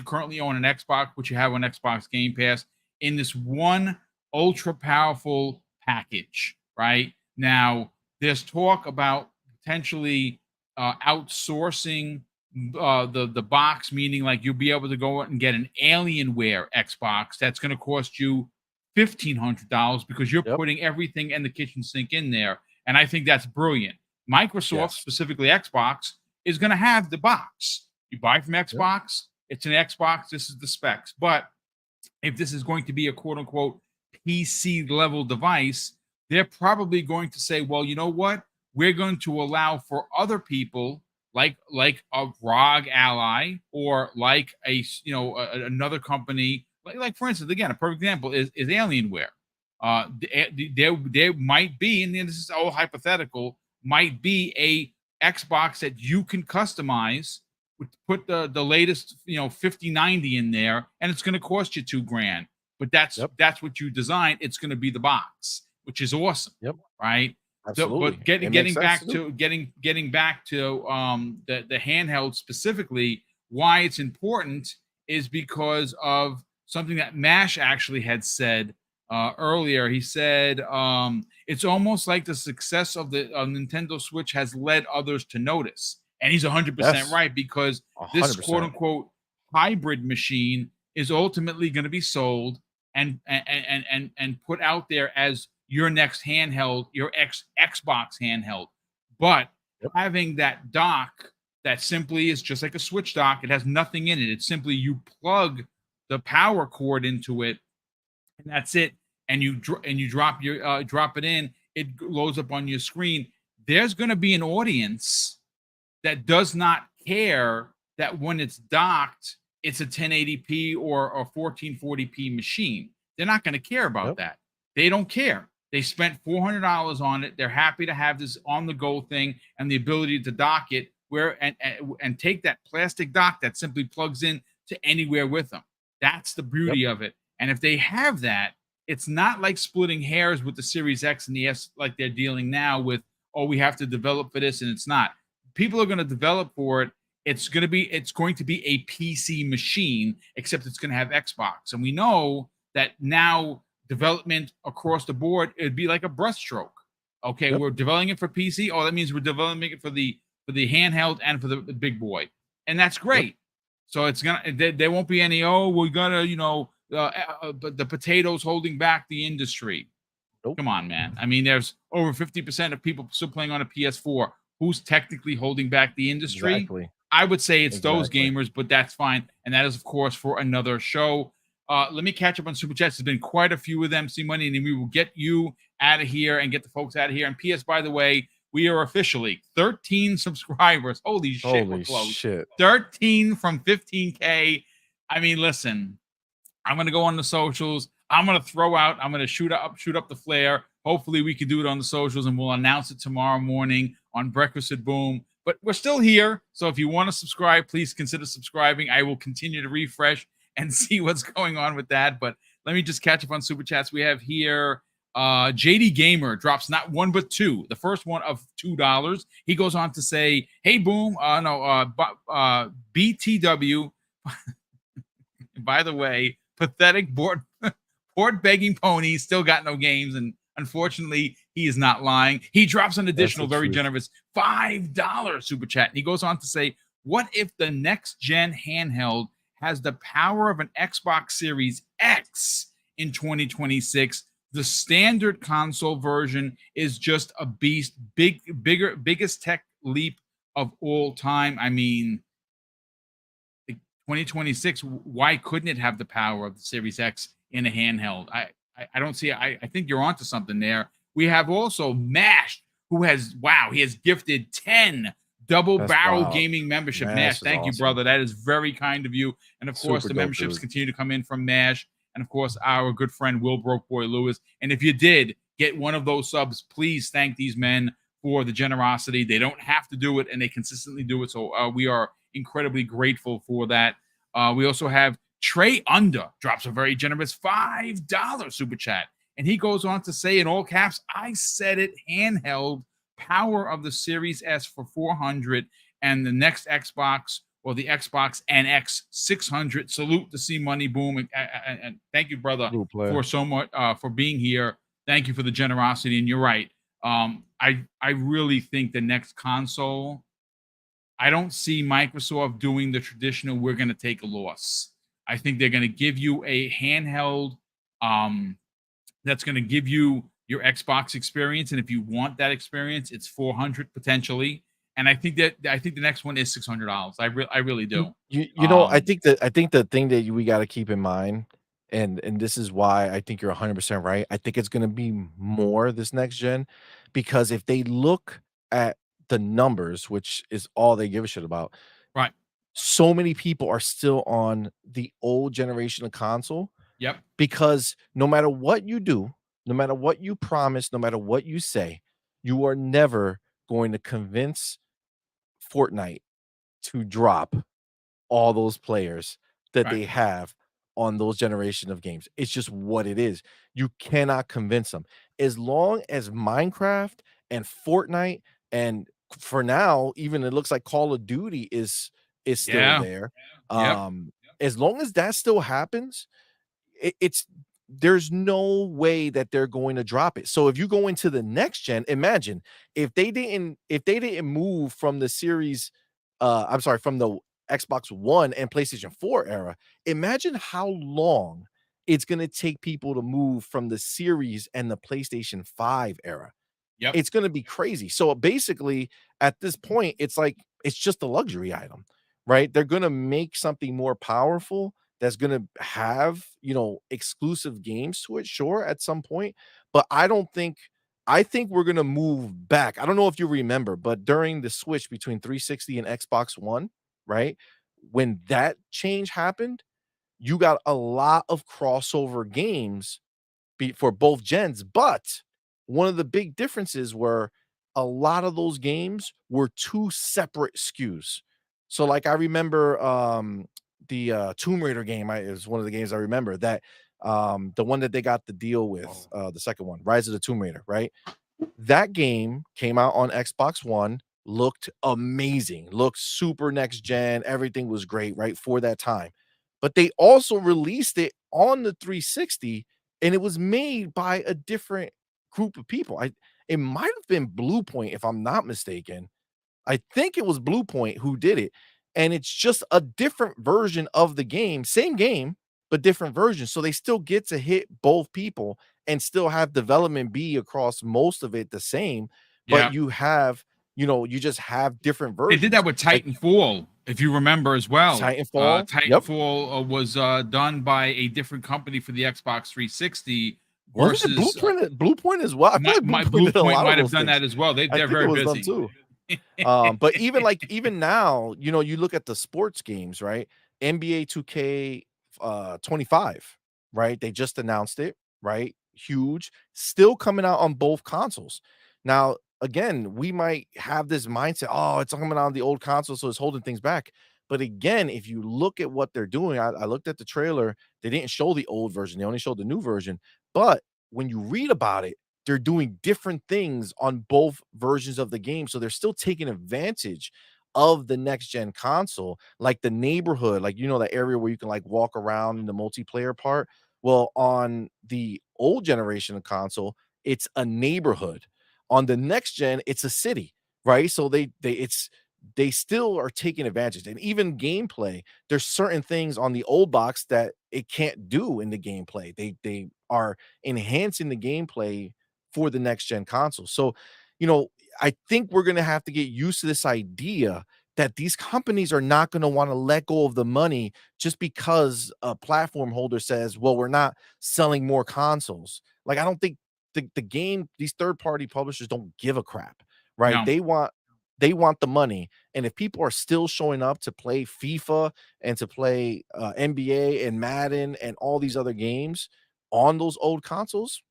currently own on Xbox, what you have on Xbox Game Pass in this one ultra powerful package, right? Now, there's talk about potentially outsourcing the box, meaning like you'll be able to go out and get an Alienware Xbox that's going to cost you $1,500 because you're putting everything in the kitchen sink in there. And I think that's brilliant. Microsoft, specifically Xbox, is going to have the box. You buy from Xbox, it's an Xbox, this is the specs. But if this is going to be a quote unquote PC level device, they're probably going to say, well, you know what? We're going to allow for other people like a ROG Ally or like another company, like for instance, again, a perfect example is Alienware. There might be, and this is all hypothetical, might be a Xbox that you can customize, put the latest 5090 in there, and it's going to cost you $2,000. But that's what you designed. It's going to be the box, which is awesome, right? Absolutely. But getting back to the handheld specifically, why it's important is because of something that Mash actually had said earlier. He said it's almost like the success of the Nintendo Switch has led others to notice, and he's 100% right, because 100%. This quote unquote hybrid machine is ultimately going to be sold and put out there as your next handheld, your Xbox handheld. But having that dock that simply is just like a Switch dock, it has nothing in it. It's simply you plug the power cord into it, and that's it. And you drop it in. It loads up on your screen. There's going to be an audience that does not care that when it's docked, it's a 1080p or a 1440p machine. They're not going to care about that. They don't care. They spent $400 on it. They're happy to have this on-the-go thing and the ability to dock it and take that plastic dock that simply plugs in to anywhere with them. That's the beauty of it. And if they have that, it's not like splitting hairs with the Series X and the S like they're dealing now with, oh, we have to develop for this, and it's not. People are going to develop for it. It's going to be a PC machine, except it's going to have Xbox. And we know that now development across the board, it'd be like a brushstroke. Okay, we're developing it for PC. Oh, that means we're developing it for the handheld and for the big boy, and that's great. So it's there won't be any. Oh, we gotta the potatoes holding back the industry. Come on, man. I mean, there's over 50% of people still playing on a PS4. Who's technically holding back the industry? Exactly. I would say it's those gamers, but that's fine. And that is, of course, for another show. Let me catch up on Super Chats. There's been quite a few of them, see money, and then we will get you out of here and get the folks out of here. And P.S., by the way, we are officially 13 subscribers. Holy shit, we're close. 13 from 15K. I mean, listen, I'm going to go on the socials. I'm going to shoot up the flare. Hopefully we can do it on the socials, and we'll announce it tomorrow morning on Breakfast at Boom. But we're still here. So if you want to subscribe, please consider subscribing. I will continue to refresh and see what's going on with that. But let me just catch up on Super Chats. We have here JD Gamer drops not one but two. The first one of $2. He goes on to say, "Hey Boom, BTW." By the way, pathetic board begging pony still got no games, and unfortunately, he is not lying. He drops an additional, very generous $5 super chat, and he goes on to say, "What if the next gen handheld has the power of an Xbox Series X in 2026? The standard console version is just a beast, biggest tech leap of all time." I mean, 2026, why couldn't it have the power of the Series X in a handheld? I don't see. I think you're onto something there. We have also Mash, who has he has gifted 10 double barrel gaming membership. Mash, thank you, brother. That is very kind of you. And of course, the memberships continue to come in from Mash, and of course, our good friend Will Broke Boy Lewis. And if you did get one of those subs, please thank these men for the generosity. They don't have to do it, and they consistently do it. So we are incredibly grateful for that. We also have Trey Under drops a very generous $5 super chat. And he goes on to say in all caps, I said it, handheld, power of the Series S for 400 and the next Xbox or the Xbox NX 600. Salute to C Money Boom. And thank you, brother, for so much, for being here. Thank you for the generosity. And you're right. I really think the next console, I don't see Microsoft doing the traditional, we're going to take a loss. I think they're going to give you a handheld that's going to give you your Xbox experience. And if you want that experience, it's 400 potentially. And I think the next one is $600. I really do. You know, I think the thing that we got to keep in mind, and this is why I think you're 100% right. I think it's going to be more this next gen, because if they look at the numbers, which is all they give a shit about, right? So many people are still on the old generation of console. Yep. Because no matter what you do, no matter what you promise, no matter what you say, you are never going to convince Fortnite to drop all those players that they have on those generation of games. It's just what it is. You cannot convince them. As long as Minecraft and Fortnite, and for now, even it looks like Call of Duty is still there. As long as that still happens, it's there's no way that they're going to drop it. So if you go into the next gen, imagine if they didn't move from the series, I'm sorry, from the Xbox One and PlayStation 4 era, imagine how long it's going to take people to move from the series and the PlayStation 5 era. It's going to be crazy. So basically, at this point, it's like it's just a luxury item, right? They're going to make something more powerful that's going to have, you know, exclusive games to it, sure, at some point. But I think we're going to move back. I don't know if you remember, but during the switch between 360 and Xbox One, right? When that change happened, you got a lot of crossover games for both gens. But one of the big differences were a lot of those games were two separate SKUs. So like I remember the Tomb Raider game is one of the games I remember that the one that they got the deal with, the second one, Rise of the Tomb Raider, right? That game came out on Xbox One, looked amazing, looked super next gen, everything was great, right, for that time. But they also released it on the 360, and it was made by a different group of people. It might have been Blue Point, if I'm not mistaken. I think it was Blue Point who did it, and it's just a different version of the game, same game, but different version. So they still get to hit both people and still have development be across most of it the same, but you have, you know, you just have different versions. They did that with Titanfall, if you remember as well. Titanfall was done by a different company for the Xbox 360. Wasn't it Blue Point as well? I feel like Blue Point might have done that as well. They're very busy too. But even now, you know, you look at the sports games, right? NBA 2K 25, right? They just announced it, right? Huge, still coming out on both consoles. Now, again, we might have this mindset, oh, it's coming out on the old console, so it's holding things back. But again, if you look at what they're doing, I looked at the trailer, they didn't show the old version, they only showed the new version. But when you read about it, they're doing different things on both versions of the game. So they're still taking advantage of the next gen console, like the neighborhood, like, you know, that area where you can like walk around in the multiplayer part. Well, on the old generation of console, it's a neighborhood. On the next gen, it's a city, right? So they still are taking advantage. And even gameplay, there's certain things on the old box that it can't do in the gameplay. They are enhancing the gameplay for the next gen console. So, you know, I think we're going to have to get used to this idea that these companies are not going to want to let go of the money just because a platform holder says, well, we're not selling more consoles. Like, I don't think these third-party publishers don't give a crap, right? No. They want the money. And if people are still showing up to play FIFA and to play NBA and Madden and all these other games on those old consoles,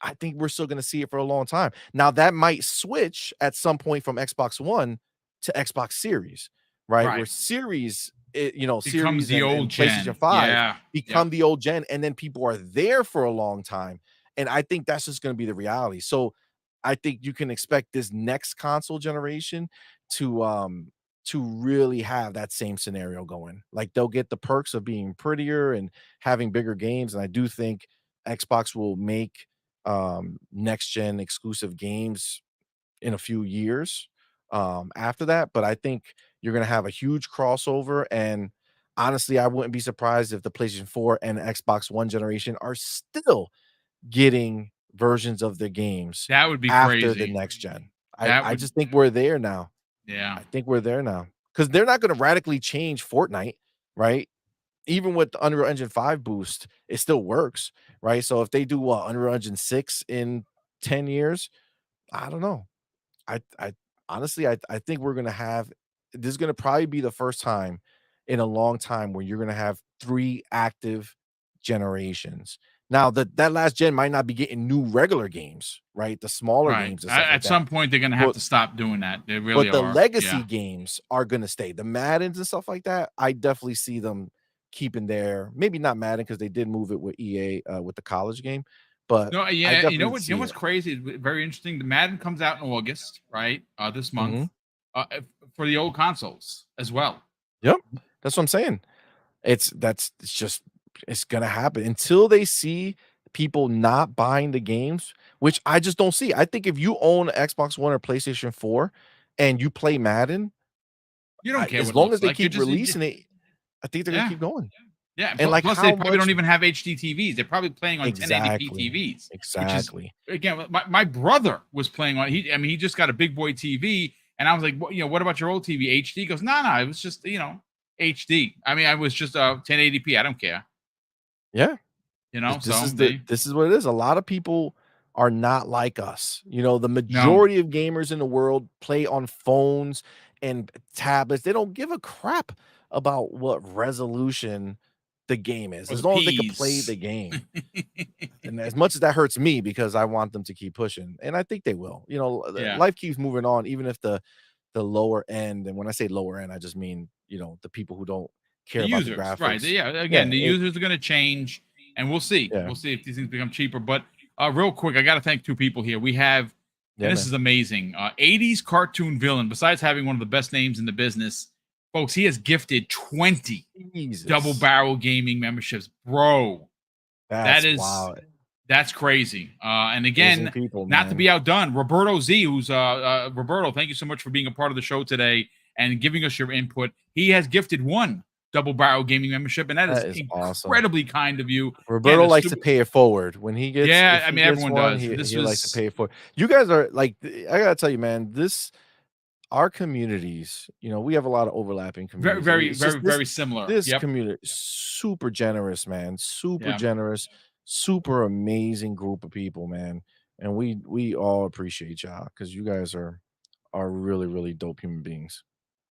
I think we're still going to see it for a long time. Now that might switch at some point from Xbox One to Xbox Series, right? Where Right. Series, Becomes Series the and old PlayStation gen. 5 Yeah. Yep. become the old gen, and then people are there for a long time. And I think that's just going to be the reality. So I think you can expect this next console generation to really have that same scenario going. Like they'll get the perks of being prettier and having bigger games. And I do think Xbox will make next gen exclusive games in a few years after that. But I think you're gonna have a huge crossover. And honestly, I wouldn't be surprised if the PlayStation 4 and Xbox One generation are still getting versions of the games That would be after the crazy. next gen. That I would, just think we're there now. yeah. I think we're there now because they're not going to radically change Fortnite, right? Even with the Unreal Engine 5 boost, it still works, right? So if they do what Unreal Engine 6 in 10 years, I don't know. I honestly I think we're gonna have this is gonna probably be the first time in a long time where you're gonna have 3 active generations. Now that last gen might not be getting new regular games, right? The smaller Right. games and stuff like At that. some point, they're going to have But to stop doing that. They really but the are. legacy Yeah. games are gonna stay. The Maddens and stuff like that, I definitely see them keeping their maybe not Madden because they did move it with EA with the college game, but No, I yeah. You know definitely what? You know see what's it. crazy? It's very interesting. The Madden comes out in August, right? This month, Mhm. for the old consoles as well. Yep. That's what I'm saying. It's just it's gonna happen until they see people not buying the games, which I just don't see. I think if you own Xbox One or PlayStation 4 and you play Madden, You don't care as what it long looks as they like. keep releasing it, I think they're gonna Yeah. keep going. Yeah, and And like plus they how probably don't much even have HD TVs. They're probably playing on 1080p exactly, TVs, which is exactly. again, my brother was playing on. I mean, he just got a big boy TV, and I was like, what about your old TV? HD? He goes, no, it was just HD. I mean, I was just 1080p. I don't care, Yeah. So they This is what it is. A lot of people are not like us. The no. majority of gamers in the world play on phones and tablets. They don't give a crap about what resolution the game is, Or as the long as they can play peas. the game. And as much as that hurts me because I want them to keep pushing, and I think they will. Yeah, Life keeps moving on, even if the lower end, and when I say lower end, I just mean the people who don't the care about the users, right? graphics. Yeah, Yeah, again, the it users are going to change, and we'll see. yeah, We'll see if these things become cheaper. But real quick, I got to thank two people here. We have, and yeah, this man. is amazing. 80s cartoon villain. Besides having one of the best names in the business, folks, he has gifted 20 double Jesus. barrel gaming memberships, bro. That That's is wild. that's crazy. And Amazing again, people, not to man. be outdone, Roberto Z, who's Roberto, thank you so much for being a part of the show today and giving us your input. He has gifted one double barrel gaming membership, and that is That is awesome. incredibly kind of you. Again, Roberto likes to pay it forward. When he gets yeah, if I he mean gets everyone one, does. he This likes to was pay it forward. You guys are like I gotta tell you, man, our communities, we have a lot of overlapping very, communities. very, It's just very, very similar. this Yep. community super generous, man. Super Yeah. generous, super amazing group of people, man. And we all appreciate y'all because you guys are really, really dope human beings.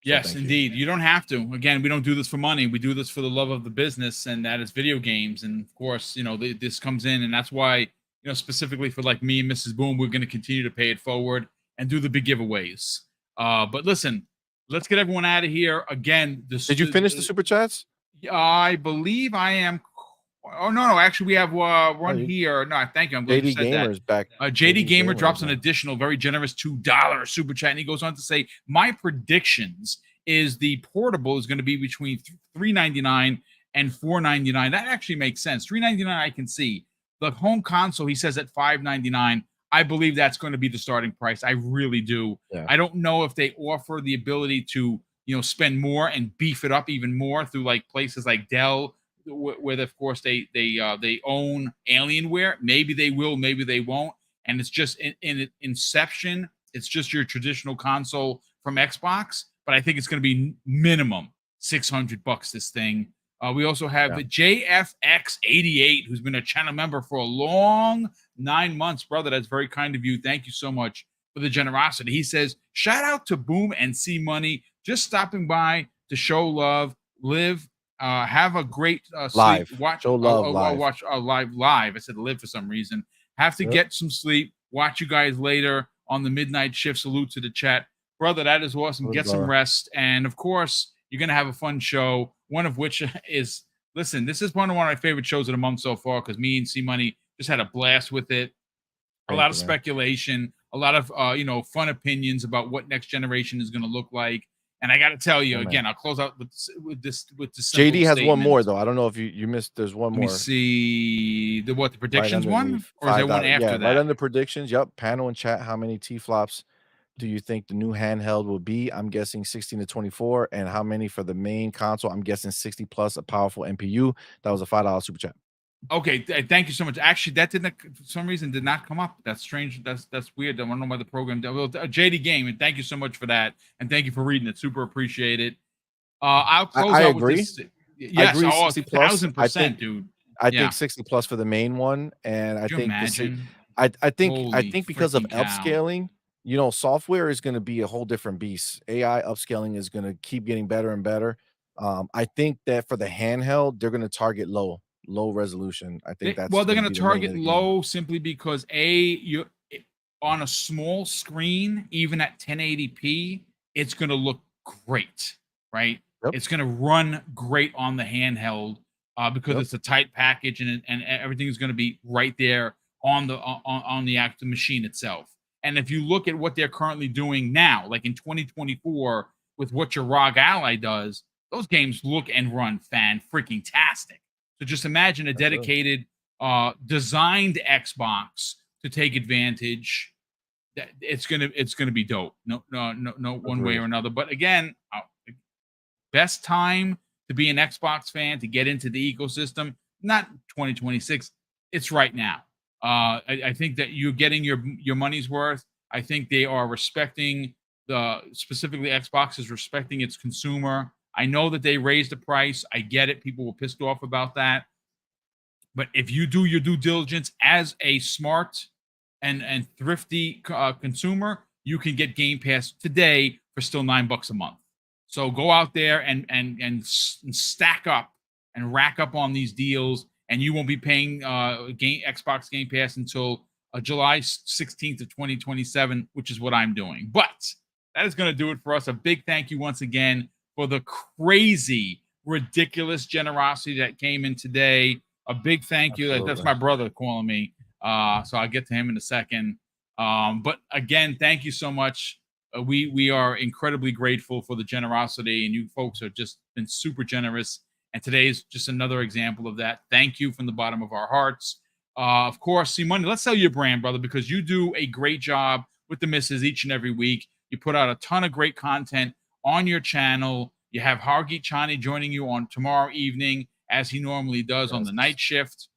So Yes, thank you. indeed. You don't have to. Again, we don't do this for money. We do this for the love of the business, and that is video games. And of course, this comes in, and that's why, specifically for like me and Mrs. Boom, we're going to continue to pay it forward and do the big giveaways. But listen, let's get everyone out of here. Again, Did you finish the super chats? I believe I am. Oh no, actually, we have Oh, one you here. No, thank you. I'm glad you JD said that. Gamers back. JD Gamer drops an man. additional, very generous $2 super chat, and he goes on to say, "My predictions is the portable is going to be between $399 and $499. That actually makes sense. $399 I can see. The home console, he says, at $599. I believe that's going to be the starting price. I really do. Yeah. I don't know if they offer the ability to spend more and beef it up even more through like places like Dell, where of course they own Alienware. Maybe they will, maybe they won't. And it's just in inception, it's just your traditional console from Xbox. But I think it's going to be minimum $600. This thing. We also have Yeah. JFX88, who's been a channel member for a long 9 months, brother. That's very kind of you. Thank you so much for the generosity. He says, "Shout out to Boom and C Money, just stopping by to show love, live." Have a great sleep. Live. Watch. Show love live. Watch live. I said live for some reason. Have to Yep. get some sleep. Watch you guys later on the midnight shift. Salute to the chat. Brother, that is awesome. Good, Get some brother. rest. And of course, you're going to have a fun show, one of which is, listen, this is one of my favorite shows of the month so far because me and C Money just had a blast with it. A lot of speculation, a lot of fun opinions about what next generation is going to look like. And I got to tell you again, I'll close out with this. JD has statement. one more though. I don't know if you missed. There's one more. Let me see the predictions one, or is there one after that? Right under predictions. Yep. Panel and chat. How many T flops do you think the new handheld will be? I'm guessing 16 to 24. And how many for the main console? I'm guessing 60 plus a powerful NPU. That was a $5 super chat. Okay, thank you so much. Actually, that didn't, for some reason, did not come up. That's strange. That's weird. I don't know why the program. Well, JD Game, and thank you so much for that, and thank you for reading it. Super appreciate it. I'll close out agree. with this. Yes, I agree, 60 plus. 1000%, dude. I think 60 plus for the main one, and I think I think because of upscaling, software is going to be a whole different beast. AI upscaling is going to keep getting better and better. I think that for the handheld, they're going to target low resolution. I think that's they're going to target low simply because you're on a small screen, even at 1080p, it's going to look great, right? Yep. It's going to run great on the handheld because it's a tight package and everything is going to be right there on the actual machine itself. And if you look at what they're currently doing now, like in 2024, with what your ROG Ally does, those games look and run fan-freaking-tastic. So just imagine a dedicated, designed Xbox to take advantage. It's gonna be dope. No, one way or another. But again, best time to be an Xbox fan, to get into the ecosystem, not 2026. It's right now. I think that you're getting your money's worth. I think they are respecting specifically Xbox is respecting its consumer. I know that they raised the price. I get it. People were pissed off about that. But if you do your due diligence as a smart and thrifty consumer, you can get Game Pass today for still $9 a month. So go out there and stack up and rack up on these deals, and you won't be paying Xbox Game Pass until July 16th of 2027, which is what I'm doing. But that is going to do it for us. A big thank you once again for the crazy, ridiculous generosity that came in today. A big thank you. That's my brother calling me. So I'll get to him in a second. But again, thank you so much. We are incredibly grateful for the generosity, and you folks have just been super generous. And today is just another example of that. Thank you from the bottom of our hearts. Of course, C-Money, let's sell your brand, brother, because you do a great job with the misses each and every week. You put out a ton of great content on your channel. You have Hargeet Chani joining you on tomorrow evening, as he normally does on the night shift.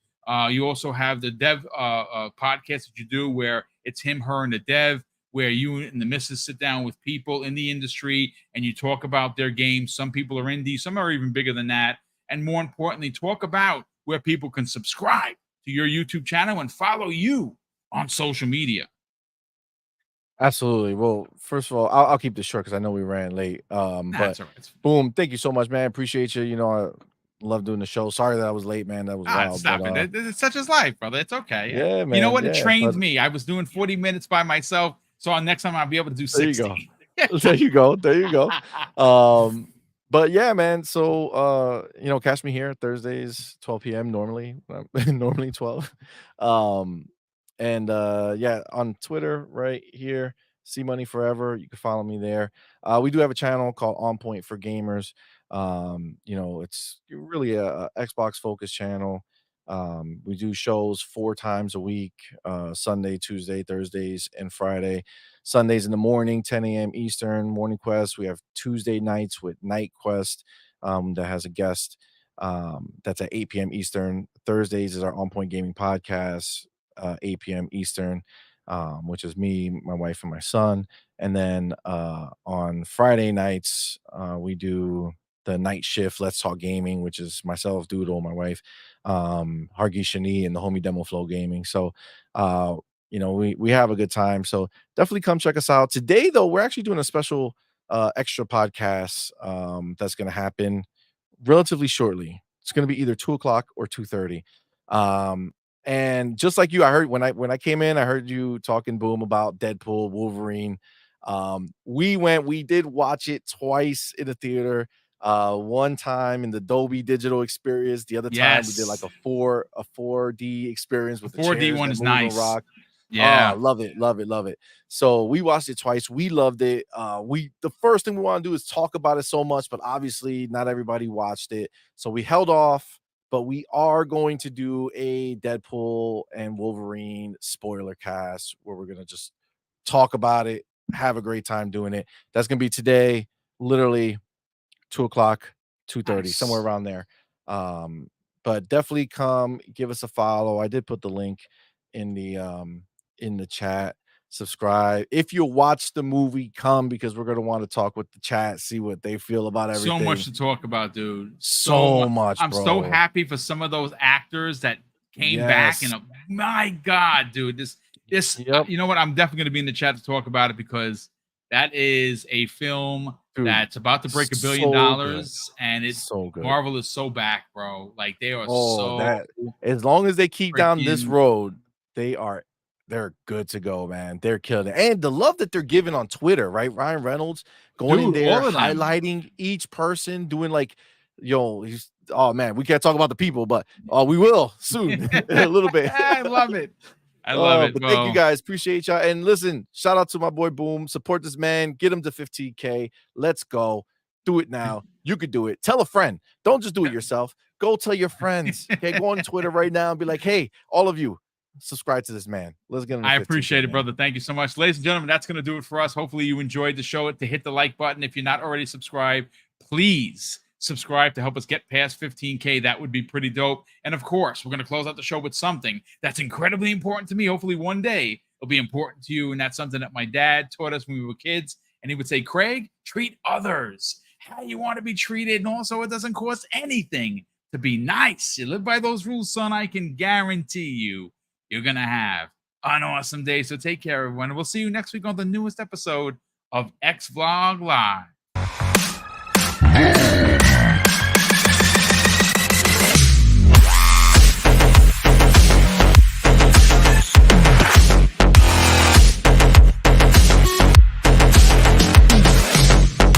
You also have the dev podcast that you do where it's him, her, and the dev, where you and the missus sit down with people in the industry and you talk about their games. Some people are indie, some are even bigger than that. And more importantly, talk about where people can subscribe to your YouTube channel and follow you on social media. Absolutely. Well, first of all, I'll keep this short because I know we ran late. But Boom, thank you so much, man. Appreciate you. I love doing the show. Sorry that I was late, man. That was wild. Stop it. It's such as life, brother. It's okay. Yeah, man. You know what? It trained me. I was doing 40 minutes by myself. So next time I'll be able to do 60. There you go. There you go. But yeah, man. So catch me here Thursdays, 12 p.m. normally 12. And on Twitter right here, C Money Forever. You can follow me there. We do have a channel called On Point for Gamers. It's really a Xbox focused channel. We do shows 4 times a week, Sunday, Tuesday, Thursdays, and Friday. Sundays in the morning, 10 a.m. Eastern, Morning Quest. We have Tuesday nights with Night Quest that has a guest. That's at 8 p.m. Eastern. Thursdays is our On Point Gaming podcast, 8 p.m. Eastern, which is me, my wife, and my son. And then on Friday nights, we do the night shift, Let's Talk Gaming, which is myself, Doodle, my wife, Hargi Shani, and the homie Demo Flow Gaming. So, we have a good time. So definitely come check us out. Today, though, we're actually doing a special extra podcast that's going to happen relatively shortly. It's going to be either 2 o'clock or 2:30. And just like you, I heard when I came in, I heard you talking Boom about Deadpool, Wolverine. We did watch it twice in the theater. One time in the Dolby Digital experience. The other time we did like Yes. a 4D experience The with the 4D chairs one that is move and nice. rock. Oh, Yeah. love it, love it, love it. So we watched it twice. We loved it. The first thing we want to do is talk about it so much, but obviously not everybody watched it. So we held off, but we are going to do a Deadpool and Wolverine spoiler cast where we're gonna just talk about it, have a great time doing it. That's gonna be today, literally 2 o'clock, 2:30, somewhere Nice. around there. But definitely come give us a follow. I did put the link in the chat. Subscribe. If you watch the movie, come because we're gonna want to talk with the chat, see what they feel about So much everything. to talk about, dude. So So much. much, I'm so bro. happy for some of those actors that came back, and Yes. my God, dude, Yep. you know what? I'm definitely going to be in the chat to talk about it because that is a film Dude, that's about to break $1 billion, so good. and So good. Marvel is so back, bro. Like they are Oh, so that as long as they keep down this freaking road, they're good to go, man. They're killing it. And the love that they're giving on Twitter, right? Ryan Reynolds going in dude. there, All of them. highlighting each person, doing like, he's oh man, we can't talk about the people, but we will soon in a little bit. I love it. I love it. But thank you Well, guys. Appreciate y'all. And listen, shout out to my boy Boom. Support this man. Get him to 15K. Let's go. Do it now. You could do it. Tell a friend. Don't just do it yourself. Go tell your friends. Okay, go on Twitter right now and be like, hey, all of you, subscribe to this man. Let's get him to I 15K, appreciate it, man. brother. Thank you so much. Ladies and gentlemen, that's going to do it for us. Hopefully you enjoyed the show. To hit the like button. If you're not already subscribed, please subscribe to help us get past 15K. That would be pretty dope. And of course, we're going to close out the show with something that's incredibly important to me. Hopefully one day it'll be important to you. And that's something that my dad taught us when we were kids. And he would say, Craig, treat others how you want to be treated. And also it doesn't cost anything to be nice. You live by those rules, son. I can guarantee you're going to have an awesome day. So take care, everyone. We'll see you next week on the newest episode of X Vlog Live.